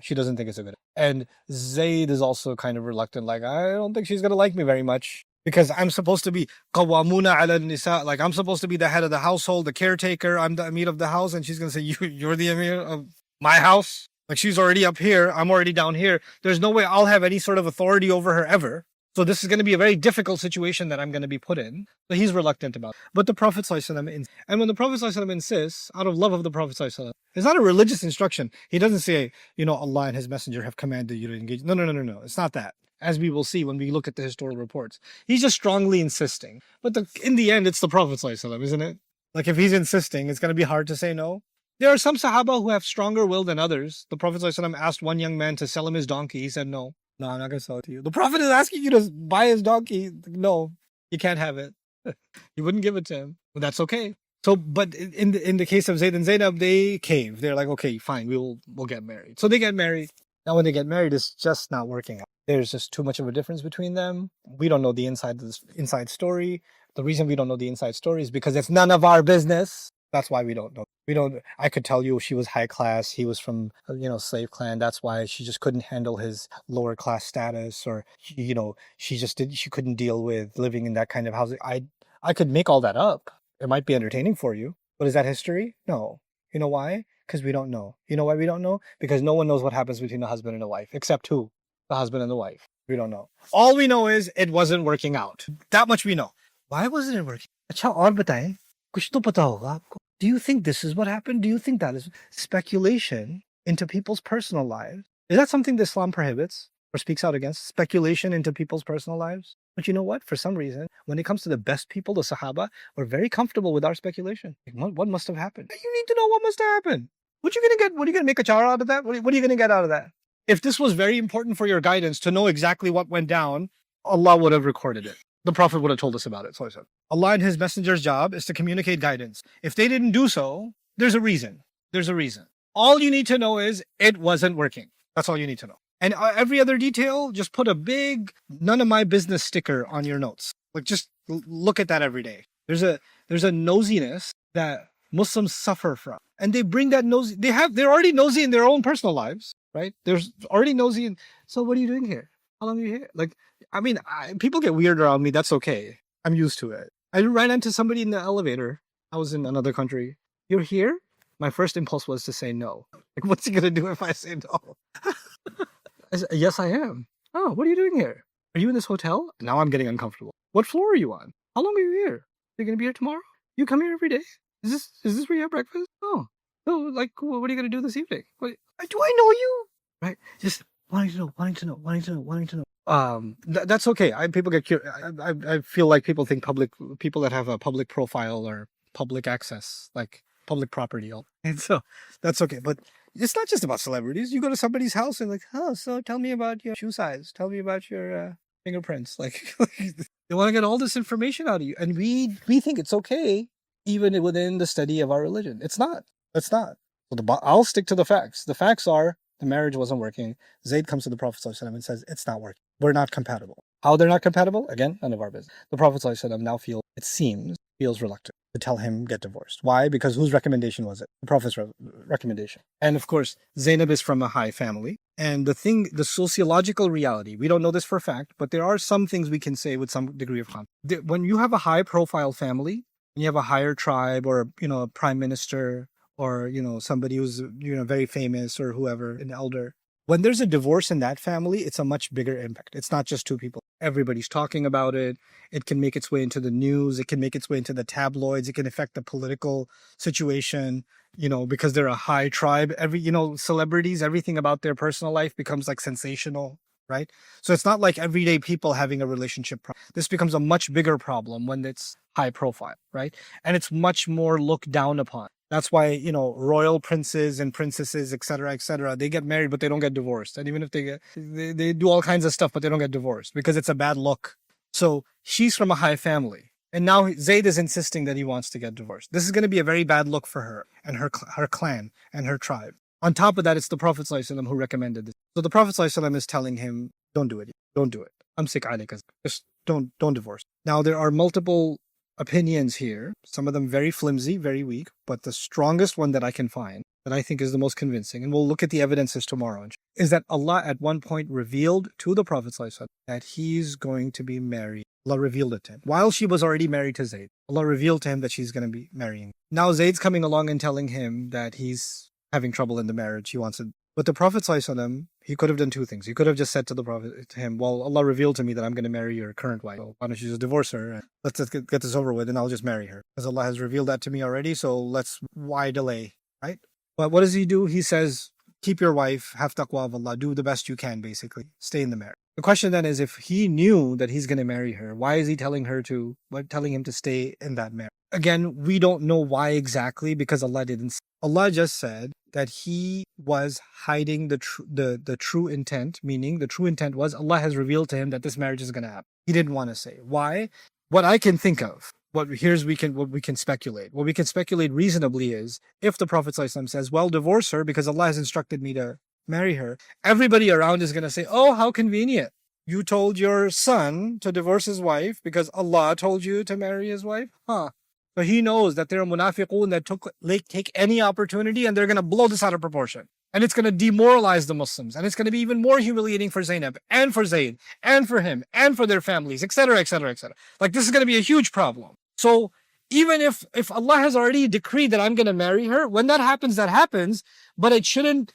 She doesn't think it's a good idea. And Zayd is also kind of reluctant, like, I don't think she's going to like me very much, because I'm supposed to be qawwamuna ala nisa, like I'm supposed to be the head of the household, the caretaker, I'm the Amir of the house, and she's going to say, you're the Amir of my house? Like, she's already up here, I'm already down here. There's no way I'll have any sort of authority over her ever. So this is going to be a very difficult situation that I'm going to be put in. So he's reluctant about it. But the Prophet ﷺ, and when the Prophet ﷺ insists, out of love of the Prophet ﷺ, it's not a religious instruction. He doesn't say, Allah and His Messenger have commanded you to engage. No. It's not that. As we will see when we look at the historical reports. He's just strongly insisting. But in the end, it's the Prophet ﷺ, isn't it? Like, if he's insisting, it's going to be hard to say no. There are some Sahaba who have stronger will than others. The Prophet ﷺ asked one young man to sell him his donkey. He said, no, I'm not going to sell it to you. The Prophet is asking you to buy his donkey. No, you can't have it. You wouldn't give it to him. But that's okay. So, but in the case of Zayd and Zainab, they cave. They're like, okay, fine, we'll get married. So they get married. Now, when they get married, it's just not working out. There's just too much of a difference between them. We don't know the inside story. The reason we don't know the inside story is because it's none of our business. That's why we don't know. We don't. I could tell you she was high class. He was from slave clan. That's why she just couldn't handle his lower class status, or she couldn't deal with living in that kind of housing. I could make all that up. It might be entertaining for you, but is that history? No. You know why? Because we don't know. You know why we don't know? Because no one knows what happens between a husband and a wife, except who? The husband and the wife. We don't know. All we know is it wasn't working out. That much we know. Why wasn't it working? अच्छा और बताएं, कुछ तो पता होगा आपको. Do you think this is what happened? Do you think that is speculation into people's personal lives? Is that something that Islam prohibits or speaks out against? Speculation into people's personal lives? But you know what? For some reason, when it comes to the best people, the Sahaba, we're very comfortable with our speculation. Like, what must have happened? You need to know what must have happened. What you gonna get? What are you gonna make a chara out of that? What are you gonna get out of that? If this was very important for your guidance to know exactly what went down, Allah would have recorded it. The Prophet would have told us about it. So I said, Allah and His Messenger's job is to communicate guidance. If they didn't do so, there's a reason. There's a reason. All you need to know is it wasn't working. That's all you need to know. And every other detail, just put a big none of my business sticker on your notes. Like, just look at that every day. There's a nosiness that Muslims suffer from. And they bring that nosy, they're already nosy in their own personal lives, right? There's already nosy. So what are you doing here? How long are you here? Like, I mean, people get weird around me. That's okay. I'm used to it. I ran into somebody in the elevator. I was in another country. You're here? My first impulse was to say no. Like, what's he going to do if I say no? I said, yes, I am. Oh, what are you doing here? Are you in this hotel? Now I'm getting uncomfortable. What floor are you on? How long are you here? Are you going to be here tomorrow? You come here every day? Is this where you have breakfast? Oh, so like, what are you going to do this evening? Do I know you? Right? Just wanting to know. That's okay. People get curious. I feel like people think people that have a public profile or public access, like public property, and so that's okay. But it's not just about celebrities. You go to somebody's house and like, oh, so tell me about your shoe size. Tell me about your fingerprints. Like, they want to get all this information out of you, and we think it's okay, even within the study of our religion. It's not. It's not. So I'll stick to the facts. The facts are the marriage wasn't working. Zayd comes to the Prophet ﷺ and says, it's not working. We're not compatible. How they're not compatible? Again, none of our business. The Prophet ﷺ now feels reluctant to tell him get divorced. Why? Because whose recommendation was it? The Prophet's recommendation. And of course, Zainab is from a high family. And the sociological reality, we don't know this for a fact, but there are some things we can say with some degree of confidence. When you have a high profile family, and you have a higher tribe or, a prime minister, or somebody who's very famous, or whoever, an elder, when there's a divorce in that family, it's a much bigger impact. It's not just two people. Everybody's talking about it. It can make its way into the news. It can make its way into the tabloids. It can affect the political situation, because they're a high tribe. Celebrities, everything about their personal life becomes like sensational, right? So it's not like everyday people having a relationship problem. This becomes a much bigger problem when it's high profile, right? And it's much more looked down upon. That's why, royal princes and princesses, et cetera, they get married, but they don't get divorced. And even if they do all kinds of stuff, but they don't get divorced because it's a bad look. So she's from a high family. And now Zayd is insisting that he wants to get divorced. This is going to be a very bad look for her and her clan and her tribe. On top of that, it's the Prophet ﷺ who recommended this. So the Prophet ﷺ is telling him, don't do it. Don't do it. Amsik alayka. Just don't divorce. Now, there are multiple opinions here, some of them very flimsy, very weak, but the strongest one that I can find, that I think is the most convincing, and we'll look at the evidences tomorrow, is that Allah at one point revealed to the Prophet ﷺ that he's going to be married. Allah revealed it to him. While she was already married to Zayd, Allah revealed to him that she's going to be marrying. Now Zayd's coming along and telling him that he's having trouble in the marriage. He wants it. But the Prophet ﷺ, he could have done two things. He could have just said to him, well, Allah revealed to me that I'm going to marry your current wife. So why don't you just divorce her? And let's just get this over with, and I'll just marry her. Because Allah has revealed that to me already, so why delay, right? But what does he do? He says, keep your wife, have taqwa of Allah, do the best you can, basically. Stay in the marriage. The question then is, if he knew that he's going to marry her, why is he telling him to stay in that marriage? Again, we don't know why exactly, because Allah didn't. Allah just said that he was hiding the true intent, meaning the true intent was Allah has revealed to him that this marriage is going to happen. He didn't want to say. Why? What I can think of, what we can speculate. What we can speculate reasonably is if the Prophet ﷺ says, well, divorce her because Allah has instructed me to marry her, everybody around is going to say, oh, how convenient. You told your son to divorce his wife because Allah told you to marry his wife? Huh. So he knows that there are munafiqun that take any opportunity and they're going to blow this out of proportion. And it's going to demoralize the Muslims. And it's going to be even more humiliating for Zainab and for Zayd and for him and for their families, etc., etc., etc. Like this is going to be a huge problem. So even if Allah has already decreed that I'm going to marry her, when that happens, but I shouldn't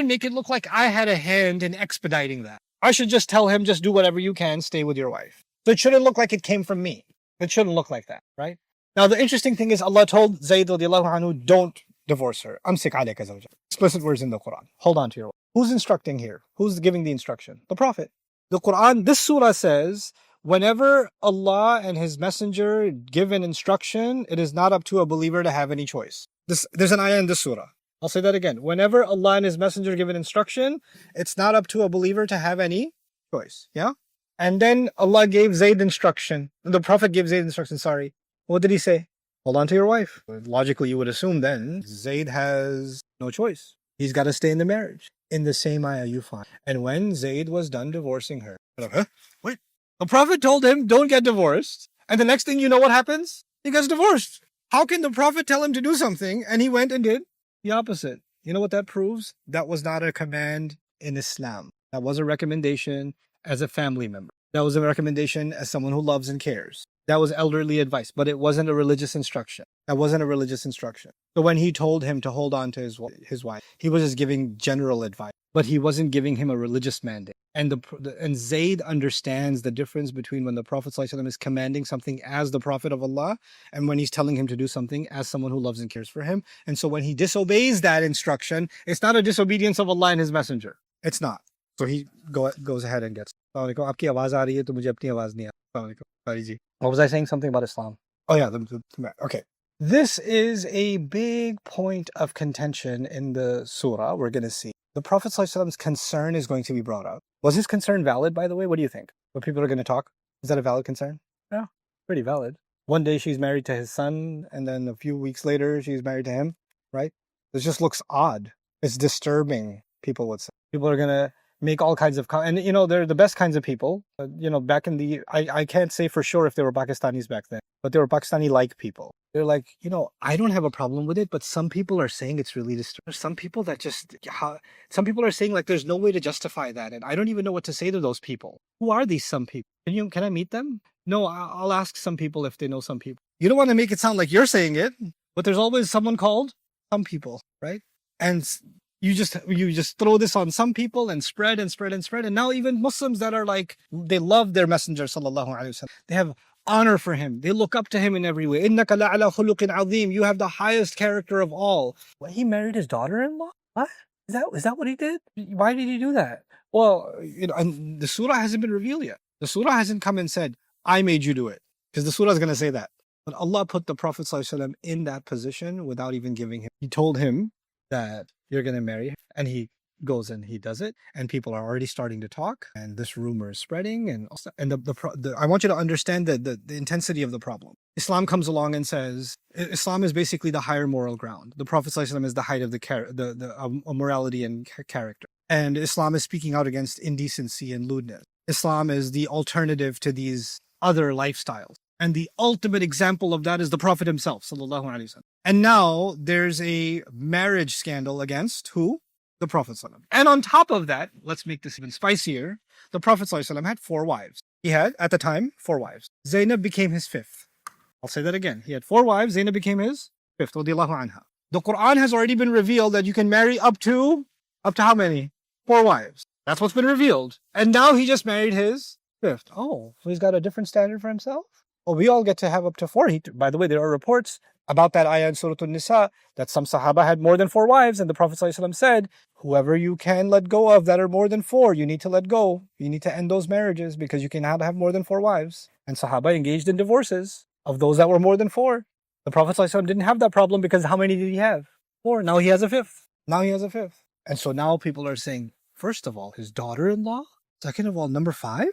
make it look like I had a hand in expediting that. I should just tell him, just do whatever you can, stay with your wife. So it shouldn't look like it came from me. It shouldn't look like that, right? Now, the interesting thing is Allah told Zayd radiallahu anhu, don't divorce her. Amsik alayka zawjak. Explicit words in the Quran. Hold on to your wife. Who's instructing here? Who's giving the instruction? The Prophet. The Quran, this surah says, whenever Allah and His Messenger give an instruction, it is not up to a believer to have any choice. There's an ayah in this surah. I'll say that again. Whenever Allah and His Messenger give an instruction, it's not up to a believer to have any choice. Yeah? And then Allah gave Zayd instruction. The Prophet gave Zayd instruction, sorry. What did he say? Hold on to your wife. Logically, you would assume then Zayd has no choice. He's got to stay in the marriage. In the same ayah you find. And when Zayd was done divorcing her, like, huh? Wait. The Prophet told him, don't get divorced. And the next thing you know what happens? He gets divorced. How can the Prophet tell him to do something and he went and did the opposite? You know what that proves? That was not a command in Islam. That was a recommendation as a family member. That was a recommendation as someone who loves and cares. That was elderly advice, but it wasn't a religious instruction. That wasn't a religious instruction. So when he told him to hold on to his wife, he was just giving general advice, but he wasn't giving him a religious mandate. And Zayd understands the difference between when the Prophet ﷺ is commanding something as the Prophet of Allah and when he's telling him to do something as someone who loves and cares for him. And so when he disobeys that instruction, it's not a disobedience of Allah and His Messenger. It's not. So he goes ahead and gets. Aapki awaaz aa rahi hai, to mujhe apni awaaz nahi aa rahi. Sorry ji. What was I saying? Something about Islam. Oh yeah, okay. This is a big point of contention in the surah we're going to see. The Prophet ﷺ's concern is going to be brought up. Was his concern valid, by the way? What do you think? What people are going to talk? Is that a valid concern? Yeah, pretty valid. One day she's married to his son, and then a few weeks later she's married to him, right? This just looks odd. It's disturbing, people would say. People are going to make all kinds of, and you know, they're the best kinds of people. You know, back in the, I can't say for sure if they were Pakistanis back then, but they were Pakistani-like people. They're like, you know, I don't have a problem with it, but some people are saying it's really disturbing. Some people that just, some people are saying like there's no way to justify that, and I don't even know what to say to those people. Who are these some people? Can I meet them? No, I'll ask some people if they know some people. You don't want to make it sound like you're saying it, but there's always someone called some people, right? And you just throw this on some people and spread. And now even Muslims that are like, they love their messenger, sallallahu alaihi wasallam. They have honor for him. They look up to him in every way. إِنَّكَ لَعَلَى خُلُقٍ عَظِيمٍ. You have the highest character of all. Well, he married his daughter-in-law? What? Is that what he did? Why did he do that? Well, you know, and the surah hasn't been revealed yet. The surah hasn't come and said, I made you do it. Because the surah is going to say that. But Allah put the Prophet ﷺ in that position without even giving him. He told him that you're going to marry him. And he goes and he does it. And people are already starting to talk. And this rumor is spreading. And I want you to understand the intensity of the problem. Islam comes along and says, Islam is basically the higher moral ground. The Prophet ﷺ is the height of the morality and character. And Islam is speaking out against indecency and lewdness. Islam is the alternative to these other lifestyles. And the ultimate example of that is the Prophet himself, sallallahu alaihi wasallam. And now there's a marriage scandal against who? The Prophet sallallahu alaihi wasallam. And on top of that, let's make this even spicier, the Prophet sallallahu alaihi wasallam had 4 wives. He had, at the time, 4 wives. Zainab became his 5th. I'll say that again. He had 4 wives, Zainab became his 5th, radiyallahu anha. The Quran has already been revealed that you can marry up to how many? 4 wives. That's what's been revealed. And now he just married his 5th. Oh, so he's got a different standard for himself? Well, we all get to have up to 4. By the way, there are reports about that ayah in Surah Al-Nisa that some Sahaba had more than 4 wives, and the Prophet ﷺ said, whoever you can let go of that are more than 4, you need to let go. You need to end those marriages because you cannot have more than 4 wives. And Sahaba engaged in divorces of those that were more than 4. The Prophet ﷺ didn't have that problem because how many did he have? 4. Now he has a 5th. And so now people are saying, first of all, his daughter-in-law. Second of all, number 5.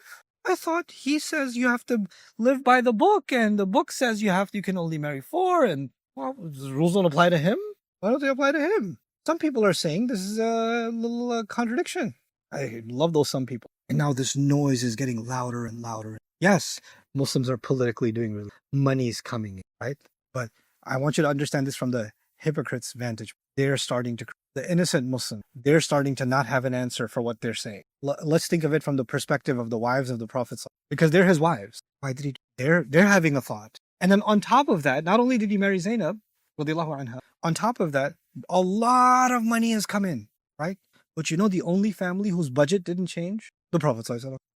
I thought he says you have to live by the book, and the book says you can only marry 4, and well, the rules don't apply to him. Why don't they apply to him? Some people are saying this is a little contradiction. I love those some people. And now this noise is getting louder and louder. Yes, Muslims are politically doing really. Money is coming in, right? But I want you to understand this from the hypocrites' vantage. They're starting to, the innocent Muslim, they're starting to not have an answer for what they're saying. Let's think of it from the perspective of the wives of the Prophet, because they're his wives. Why did he? They're having a thought. And then on top of that, not only did he marry Zainab, radiallahu anha, on top of that, a lot of money has come in, right? But you know the only family whose budget didn't change? The Prophet.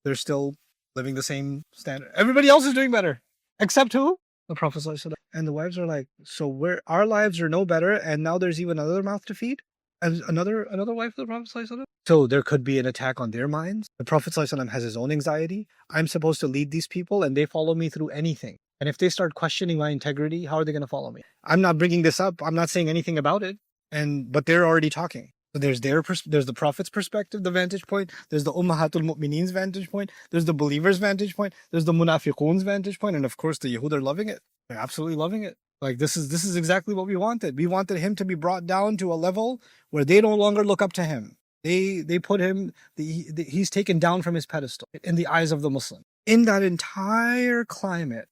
They're still living the same standard. Everybody else is doing better. Except who? The Prophet. And the wives are like, so our lives are no better, and now there's even another mouth to feed? And another wife of the Prophet. So there could be an attack on their minds. The Prophet has his own anxiety. I'm supposed to lead these people, and they follow me through anything. And if they start questioning my integrity, how are they going to follow me? I'm not bringing this up. I'm not saying anything about it. But they're already talking. So there's the Prophet's perspective, the vantage point. There's the Ummahatul Mu'mineen's vantage point. There's the believers' vantage point. There's the Munafiqun's vantage point. And of course, the Yahud are loving it. They're absolutely loving it. Like this is exactly what we wanted. We wanted him to be brought down to a level where they no longer look up to him. They put him, he's taken down from his pedestal in the eyes of the Muslim. In that entire climate,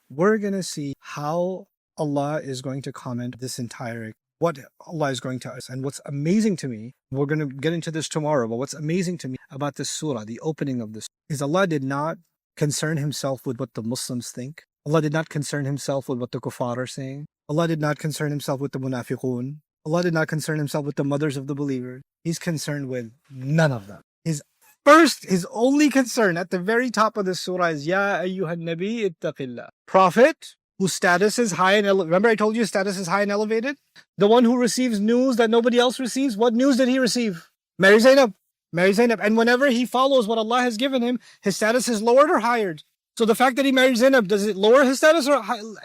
we're going to see how Allah is going to comment this entire, what Allah is going to us. And what's amazing to me, we're going to get into this tomorrow, but what's amazing to me about this surah, the opening of this, is Allah did not concern himself with what the Muslims think. Allah did not concern himself with what the kuffar are saying. Allah did not concern himself with the munafiqun. Allah did not concern himself with the mothers of the believers. He's concerned with none of them. His only concern at the very top of the surah is, Ya ayyuhan nabi ittaqillah. Prophet, whose status is high and elevated. Remember I told you his status is high and elevated? The one who receives news that nobody else receives. What news did he receive? Marry Zainab. And whenever he follows what Allah has given him, his status is lowered or higher. So the fact that he married Zainab, does it lower his status or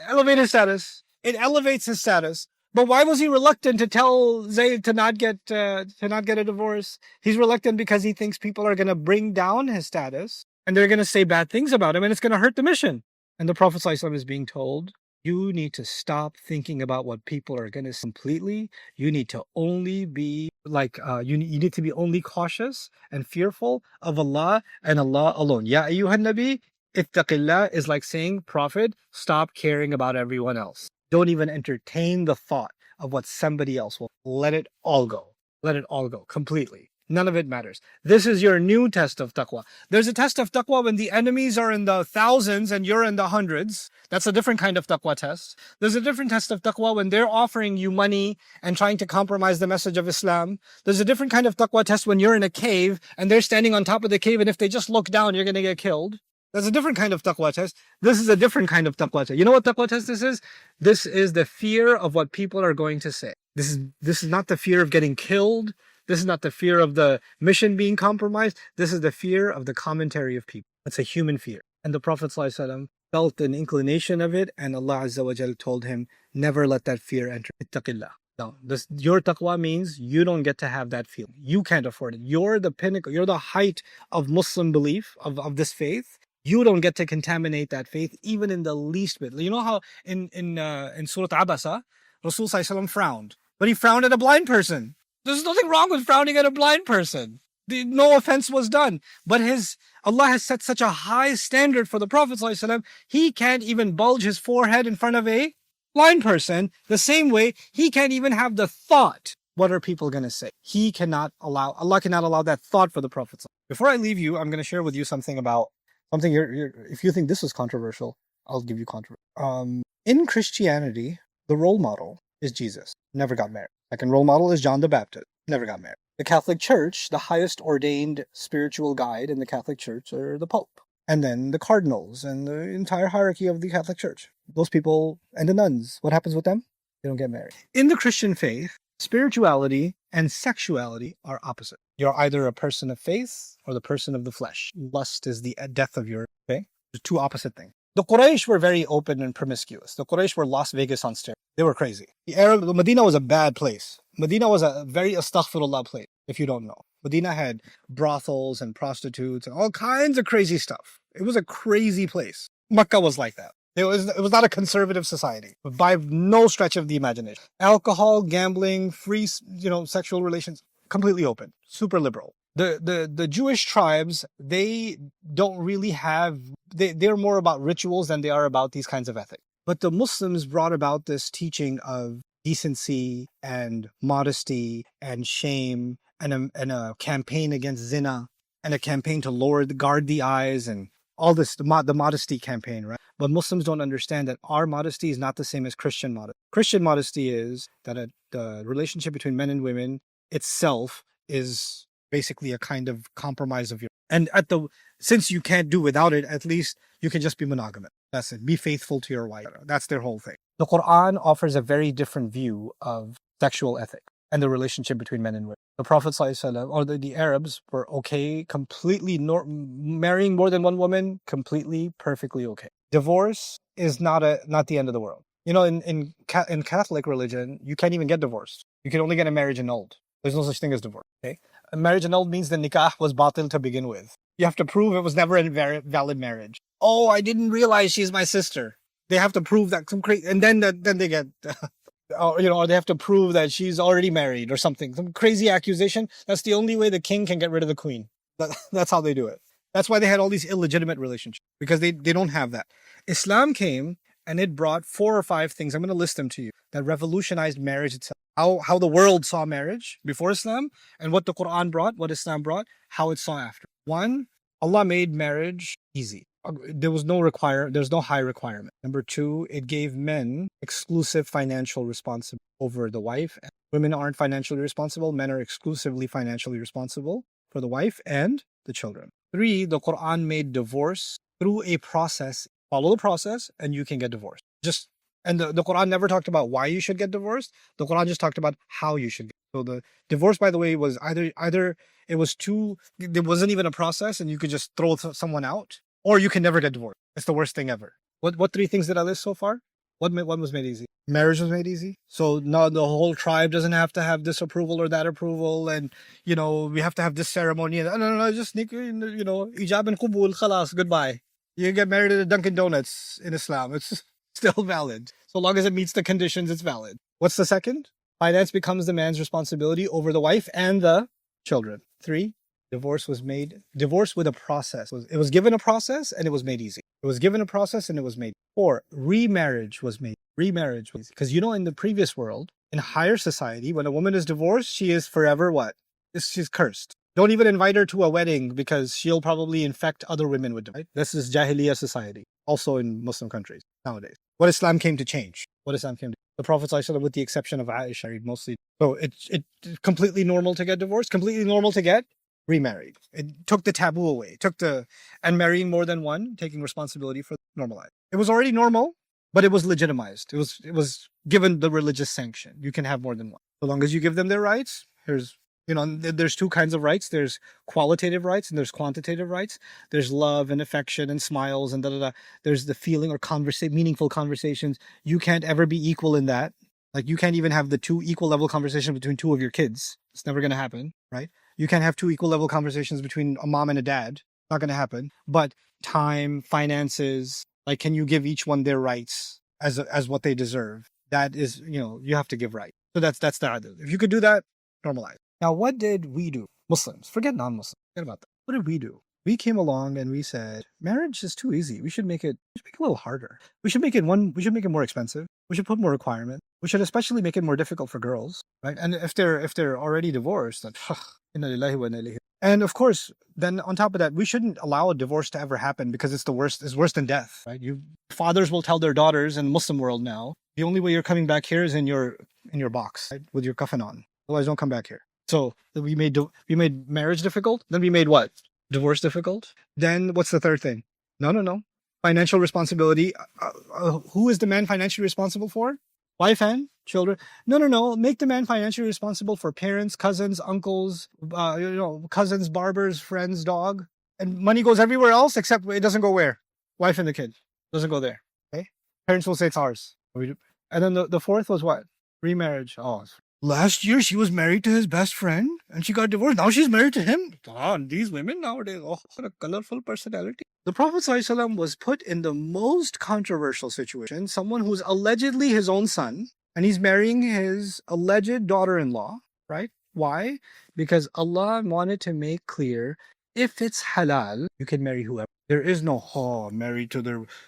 elevate his status? It elevates his status. But why was he reluctant to tell Zayd to not get a divorce? He's reluctant because he thinks people are going to bring down his status and they're going to say bad things about him and it's going to hurt the mission. And the Prophet ﷺ is being told, you need to stop thinking about what people are going to completely. You need to only be you need to be only cautious and fearful of Allah and Allah alone. Ya ayyuhan nabi ittaqillah is like saying, Prophet, stop caring about everyone else. Don't even entertain the thought of what somebody else will. Let it all go. Let it all go completely. None of it matters. This is your new test of taqwa. There's a test of taqwa when the enemies are in the thousands and you're in the hundreds. That's a different kind of taqwa test. There's a different test of taqwa when they're offering you money and trying to compromise the message of Islam. There's a different kind of taqwa test when you're in a cave and they're standing on top of the cave, and if they just look down, you're going to get killed. That's a different kind of taqwa test. This is a different kind of taqwa test. You know what taqwa test this is? This is the fear of what people are going to say. This is not the fear of getting killed. This is not the fear of the mission being compromised. This is the fear of the commentary of people. It's a human fear. And the Prophet ﷺ felt an inclination of it, and Allah Azza wa Jal told him, never let that fear enter. Ittaqillah. No, your taqwa means you don't get to have that feeling. You can't afford it. You're the pinnacle. You're the height of Muslim belief, of this faith. You don't get to contaminate that faith even in the least bit. You know how in Surah Abasa, Rasul ﷺ frowned, but he frowned at a blind person. There's nothing wrong with frowning at a blind person. No offense was done. But Allah has set such a high standard for the Prophet ﷺ, he can't even bulge his forehead in front of a blind person. The same way, he can't even have the thought, what are people going to say? Allah cannot allow that thought for the Prophet ﷺ. Before I leave you, I'm going to share with you something about something if you think this is controversial, I'll give you controversy. In Christianity, the role model is Jesus. Never got married. Second role model is John the Baptist. Never got married. The Catholic Church, the highest ordained spiritual guide in the Catholic Church are the Pope. And then the cardinals and the entire hierarchy of the Catholic Church. Those people and the nuns, what happens with them? They don't get married. In the Christian faith, spirituality and sexuality are opposite. You're either a person of faith or the person of the flesh. Lust is the death of your faith. They're two opposite things. The Quraysh were very open and promiscuous. The Quraysh were Las Vegas on steroids. They were crazy. The Medina was a bad place. Medina was a very astaghfirullah place. if you don't know. Medina had brothels and prostitutes and all kinds of crazy stuff. It was a crazy place. Makkah was like that. It was not a conservative society by no stretch of the imagination. Alcohol, gambling, free sexual relations, completely open, super liberal. The Jewish tribes, they don't really have they're more about rituals than they are about these kinds of ethics. But the Muslims brought about this teaching of decency and modesty and shame and a campaign against zina and a campaign to guard the eyes and all this, the modesty campaign, right? But Muslims don't understand that our modesty is not the same as Christian modesty. Christian modesty is that the relationship between men and women itself is basically a kind of compromise of your, and since you can't do without it, at least you can just be monogamous. That's it. Be faithful to your wife. That's their whole thing. The Quran offers a very different view of sexual ethics and the relationship between men and women. The Prophet ﷺ, or the Arabs, were okay, completely marrying more than one woman, completely, perfectly okay. Divorce is not the end of the world. In Catholic religion, you can't even get divorced. You can only get a marriage annulled. There's no such thing as divorce. Okay, a marriage annulled means the nikah was batil to begin with. You have to prove it was never a valid marriage. Oh, I didn't realize she's my sister. They have to prove that and then they get. Or they have to prove that she's already married or something. Some crazy accusation. That's the only way the king can get rid of the queen. That's how they do it. That's why they had all these illegitimate relationships, because they don't have that. Islam came and it brought 4 or 5 things. I'm going to list them to you that revolutionized marriage itself. How the world saw marriage before Islam, and what the Quran brought, what Islam brought, how it saw after. 1, Allah made marriage easy. There's no high requirement. Number 2, it gave men exclusive financial responsibility over the wife. Women aren't financially responsible. Men are exclusively financially responsible for the wife and the children. 3, the Quran made divorce through a process. Follow the process and you can get divorced. And the Quran never talked about why you should get divorced. The Quran just talked about how you should get. So the divorce, by the way, was either it was there wasn't even a process and you could just throw someone out, or you can never get divorced. It's the worst thing ever. What 3 things did I list so far? What was made easy? Marriage was made easy. So now the whole tribe doesn't have to have this approval or that approval, and we have to have this ceremony. No, just ijab and qubul, khalas, goodbye. You get married at a Dunkin' Donuts in Islam. It's still valid. So long as it meets the conditions, it's valid. What's the second? Finance becomes the man's responsibility over the wife and the children. 3, divorce was made. Divorce with a process. It was given a process and it was made easy. It was given a process and it was made. 4, remarriage was made. Remarriage was, because in the previous world, in higher society, when a woman is divorced, she is forever what? She's cursed. Don't even invite her to a wedding because she'll probably infect other women with divorce. Right? This is Jahiliyyah society, also in Muslim countries nowadays. What Islam came to change. The Prophet ﷺ, with the exception of Aisha, mostly. So it's completely normal to get divorced, completely normal to get remarried. It took the taboo away. And marrying more than one, taking responsibility for normalized. It was already normal, but it was legitimized. It was given the religious sanction. You can have more than one. So long as you give them their rights, there's 2 kinds of rights. There's qualitative rights and there's quantitative rights. There's love and affection and smiles and da-da-da. There's the feeling or meaningful conversations. You can't ever be equal in that. Like you can't even have the 2 equal level conversations between 2 of your kids. It's never going to happen, right? You can't have 2 equal level conversations between a mom and a dad. Not going to happen. But time, finances, like can you give each one their rights as what they deserve? That is, you have to give rights. So that's the adl. If you could do that, normalize. Now, what did we do? Muslims, forget non-Muslims, forget about that. What did we do? We came along and we said, marriage is too easy. We should make it a little harder. We should make it more expensive. We should put more requirements. We should especially make it more difficult for girls, right? And if they're already divorced, then inna lillahi wa inna ilaihi. And of course, then on top of that, we shouldn't allow a divorce to ever happen because it's worse than death, right? Fathers will tell their daughters in the Muslim world now, the only way you're coming back here is in your box, right? With your coffin on. Otherwise, don't come back here. So we made marriage difficult. Then we made what? Divorce difficult. Then what's the third thing? No. Financial responsibility. Who is the man financially responsible for? Wife and children. No. Make the man financially responsible for parents, cousins, uncles, cousins, barbers, friends, dog. And money goes everywhere else except it doesn't go where? Wife and the kid. Doesn't go there. Okay? Parents will say it's ours. And then the fourth was what? Remarriage. Oh, Last year she was married to his best friend and she got divorced. Now she's married to him. These women nowadays, oh, what a colorful personality. The Prophet ﷺ was put in the most controversial situation. Someone who's allegedly his own son and he's marrying his alleged daughter-in-law, right? Why? Because Allah wanted to make clear, if it's halal, you can marry whoever. There is no,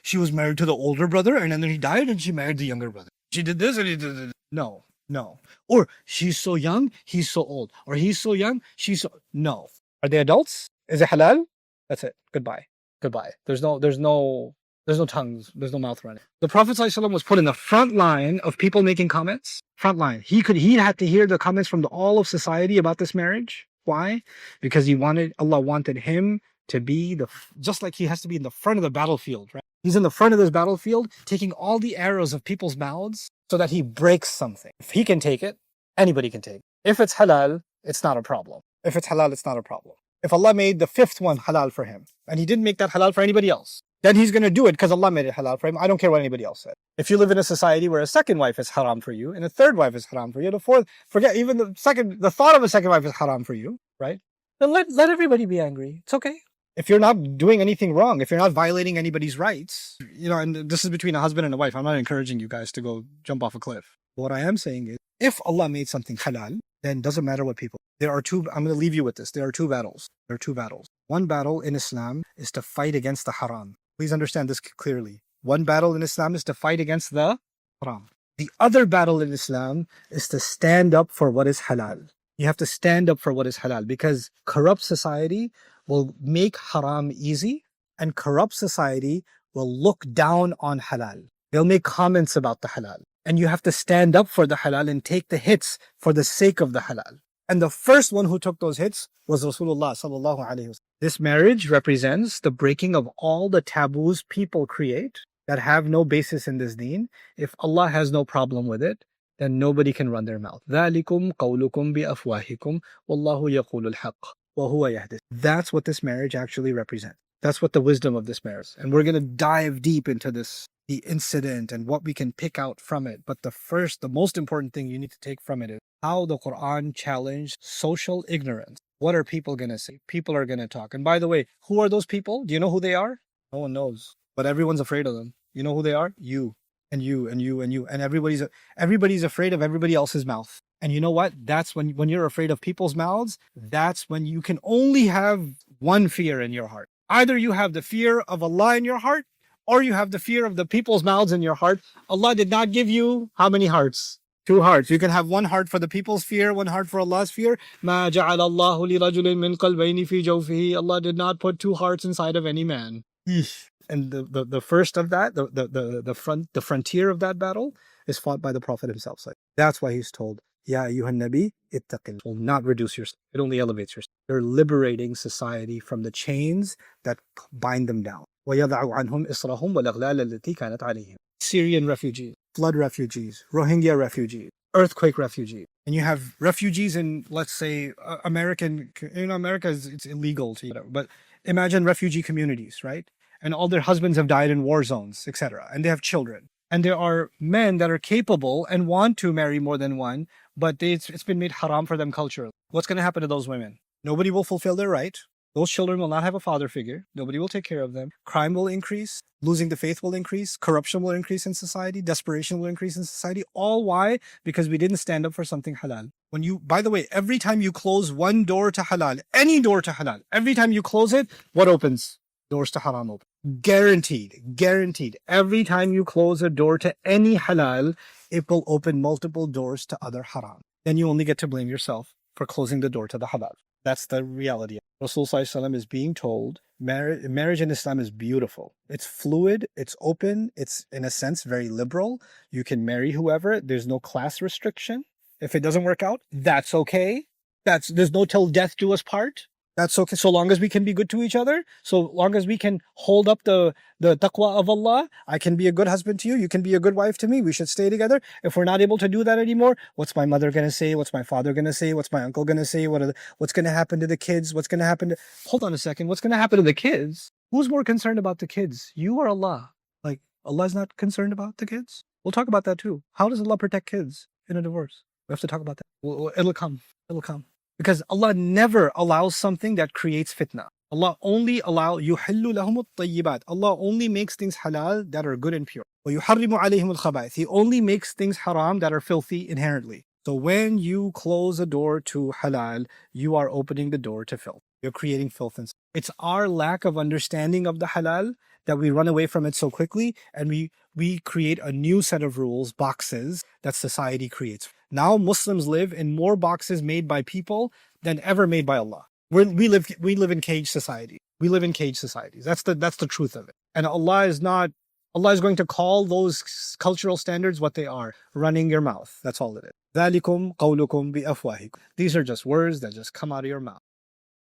she was married to the older brother and then he died and she married the younger brother. She did this and he did this. No. Or she's so young, he's so old. Or he's so young, she's so... No. Are they adults? Is it halal? That's it. Goodbye. There's no tongues. There's no mouth running. The Prophet ﷺ was put in the front line of people making comments. Front line. He had to hear the comments from all of society about this marriage. Why? Because Allah wanted him to be just like he has to be in the front of the battlefield, right? He's in the front of this battlefield, taking all the arrows of people's mouths so that he breaks something. If he can take it, anybody can take it. If it's halal, it's not a problem. If it's halal, it's not a problem. If Allah made the fifth one halal for him, and he didn't make that halal for anybody else, then he's going to do it because Allah made it halal for him. I don't care what anybody else said. If you live in a society where a second wife is haram for you, and a third wife is haram for you, the fourth, forget even the thought of a second wife is haram for you, right? Then let everybody be angry. It's okay. If you're not doing anything wrong, if you're not violating anybody's rights, and this is between a husband and a wife. I'm not encouraging you guys to go jump off a cliff. What I am saying is, if Allah made something halal, then it doesn't matter what people. I'm going to leave you with this. There are two battles. One battle in Islam is to fight against the haram. Please understand this clearly. One battle in Islam is to fight against the haram. The other battle in Islam is to stand up for what is halal. You have to stand up for what is halal because corrupt society will make haram easy and corrupt society will look down on halal. They'll make comments about the halal. And you have to stand up for the halal and take the hits for the sake of the halal. And the first one who took those hits was Rasulullah sallallahu alaihi wasallam. This marriage represents the breaking of all the taboos people create that have no basis in this deen. If Allah has no problem with it, then nobody can run their mouth. ذَلِكُمْ قَوْلُكُمْ بِأَفْوَاهِكُمْ وَاللَّهُ يَقُولُ الْحَقِّ وَهُوَ يَهْدِي. That's what this marriage actually represents. That's what the wisdom of this marriage. And we're going to dive deep into this, the incident and what we can pick out from it. But the most important thing you need to take from it is how the Quran challenged social ignorance. What are people going to say? People are going to talk. And by the way, who are those people? Do you know who they are? No one knows. But everyone's afraid of them. You know who they are? You. And you, and you, and you. And everybody's afraid of everybody else's mouth. And you know what? That's when you're afraid of people's mouths, that's when you can only have one fear in your heart. Either you have the fear of Allah in your heart, or you have the fear of the people's mouths in your heart. Allah did not give you how many hearts? 2 hearts. You can have 1 heart for the people's fear, 1 heart for Allah's fear. مَا جَعَلَ اللَّهُ لِرَجُلٍ مِّن قَلْبَيْنِ فِي جَوْفِهِ. Allah did not put 2 hearts inside of any man. And the first of that, the frontier of that battle is fought by the Prophet himself. So that's why he's told, Ya ayyuhan nabi, ittaqil. Will not reduce your, it only elevates your. They're liberating society from the chains that bind them down. وَيَضَعُ عَنْهُمْ إِصْرَهُمْ وَالْأَغْلَالَ الَّتِي كَانَتْ عَلَيْهِمْ. Syrian refugees, flood refugees, Rohingya refugees, earthquake refugees. And you have refugees in, let's say, America it's illegal to, whatever, but imagine refugee communities, right? And all their husbands have died in war zones, etc. And they have children. And there are men that are capable and want to marry more than one, but it's been made haram for them culturally. What's going to happen to those women? Nobody will fulfill their right. Those children will not have a father figure. Nobody will take care of them. Crime will increase. Losing the faith will increase. Corruption will increase in society. Desperation will increase in society. All why? Because we didn't stand up for something halal. By the way, every time you close one door to halal, any door to halal, every time you close it, what opens? Doors to haram open. Guaranteed. Every time you close a door to any halal, it will open multiple doors to other haram. Then you only get to blame yourself for closing the door to the halal. That's the reality. Rasulullah is being told marriage in Islam is beautiful. It's fluid, it's open, it's in a sense very liberal. You can marry whoever. There's no class restriction. If it doesn't work out, that's okay. There's no till death do us part. That's okay, so long as we can be good to each other, so long as we can hold up the taqwa of Allah. I can be a good husband to you, you can be a good wife to me, we should stay together. If we're not able to do that anymore, what's my mother going to say? What's my father going to say? What's my uncle going to say? What's going to happen to the kids? What's going to happen to... Hold on a second, what's going to happen to the kids? Who's more concerned about the kids, you or Allah? Like, Allah is not concerned about the kids? We'll talk about that too. How does Allah protect kids in a divorce? We have to talk about that. It'll come. It'll come. Because Allah never allows something that creates fitna. Allah only يُحِلُّ لَهُمُ الطَّيِّبَاتِ. Allah only makes things halal that are good and pure. وَيُحَرِّمُ عَلَيْهِمُ الْخَبَائِثِ. He only makes things haram that are filthy inherently. So when you close a door to halal, you are opening the door to filth. You're creating filth. It's our lack of understanding of the halal that we run away from it so quickly, and we create a new set of rules, boxes that society creates. Now Muslims live in more boxes made by people than ever made by Allah. We live in cage society. We live in cage societies. That's the truth of it. And Allah is going to call those cultural standards what they are: running your mouth. That's all it is. ذَلِكُمْ قَوْلُكُمْ بِأَفْوَاهِكُمْ. These are just words that just come out of your mouth.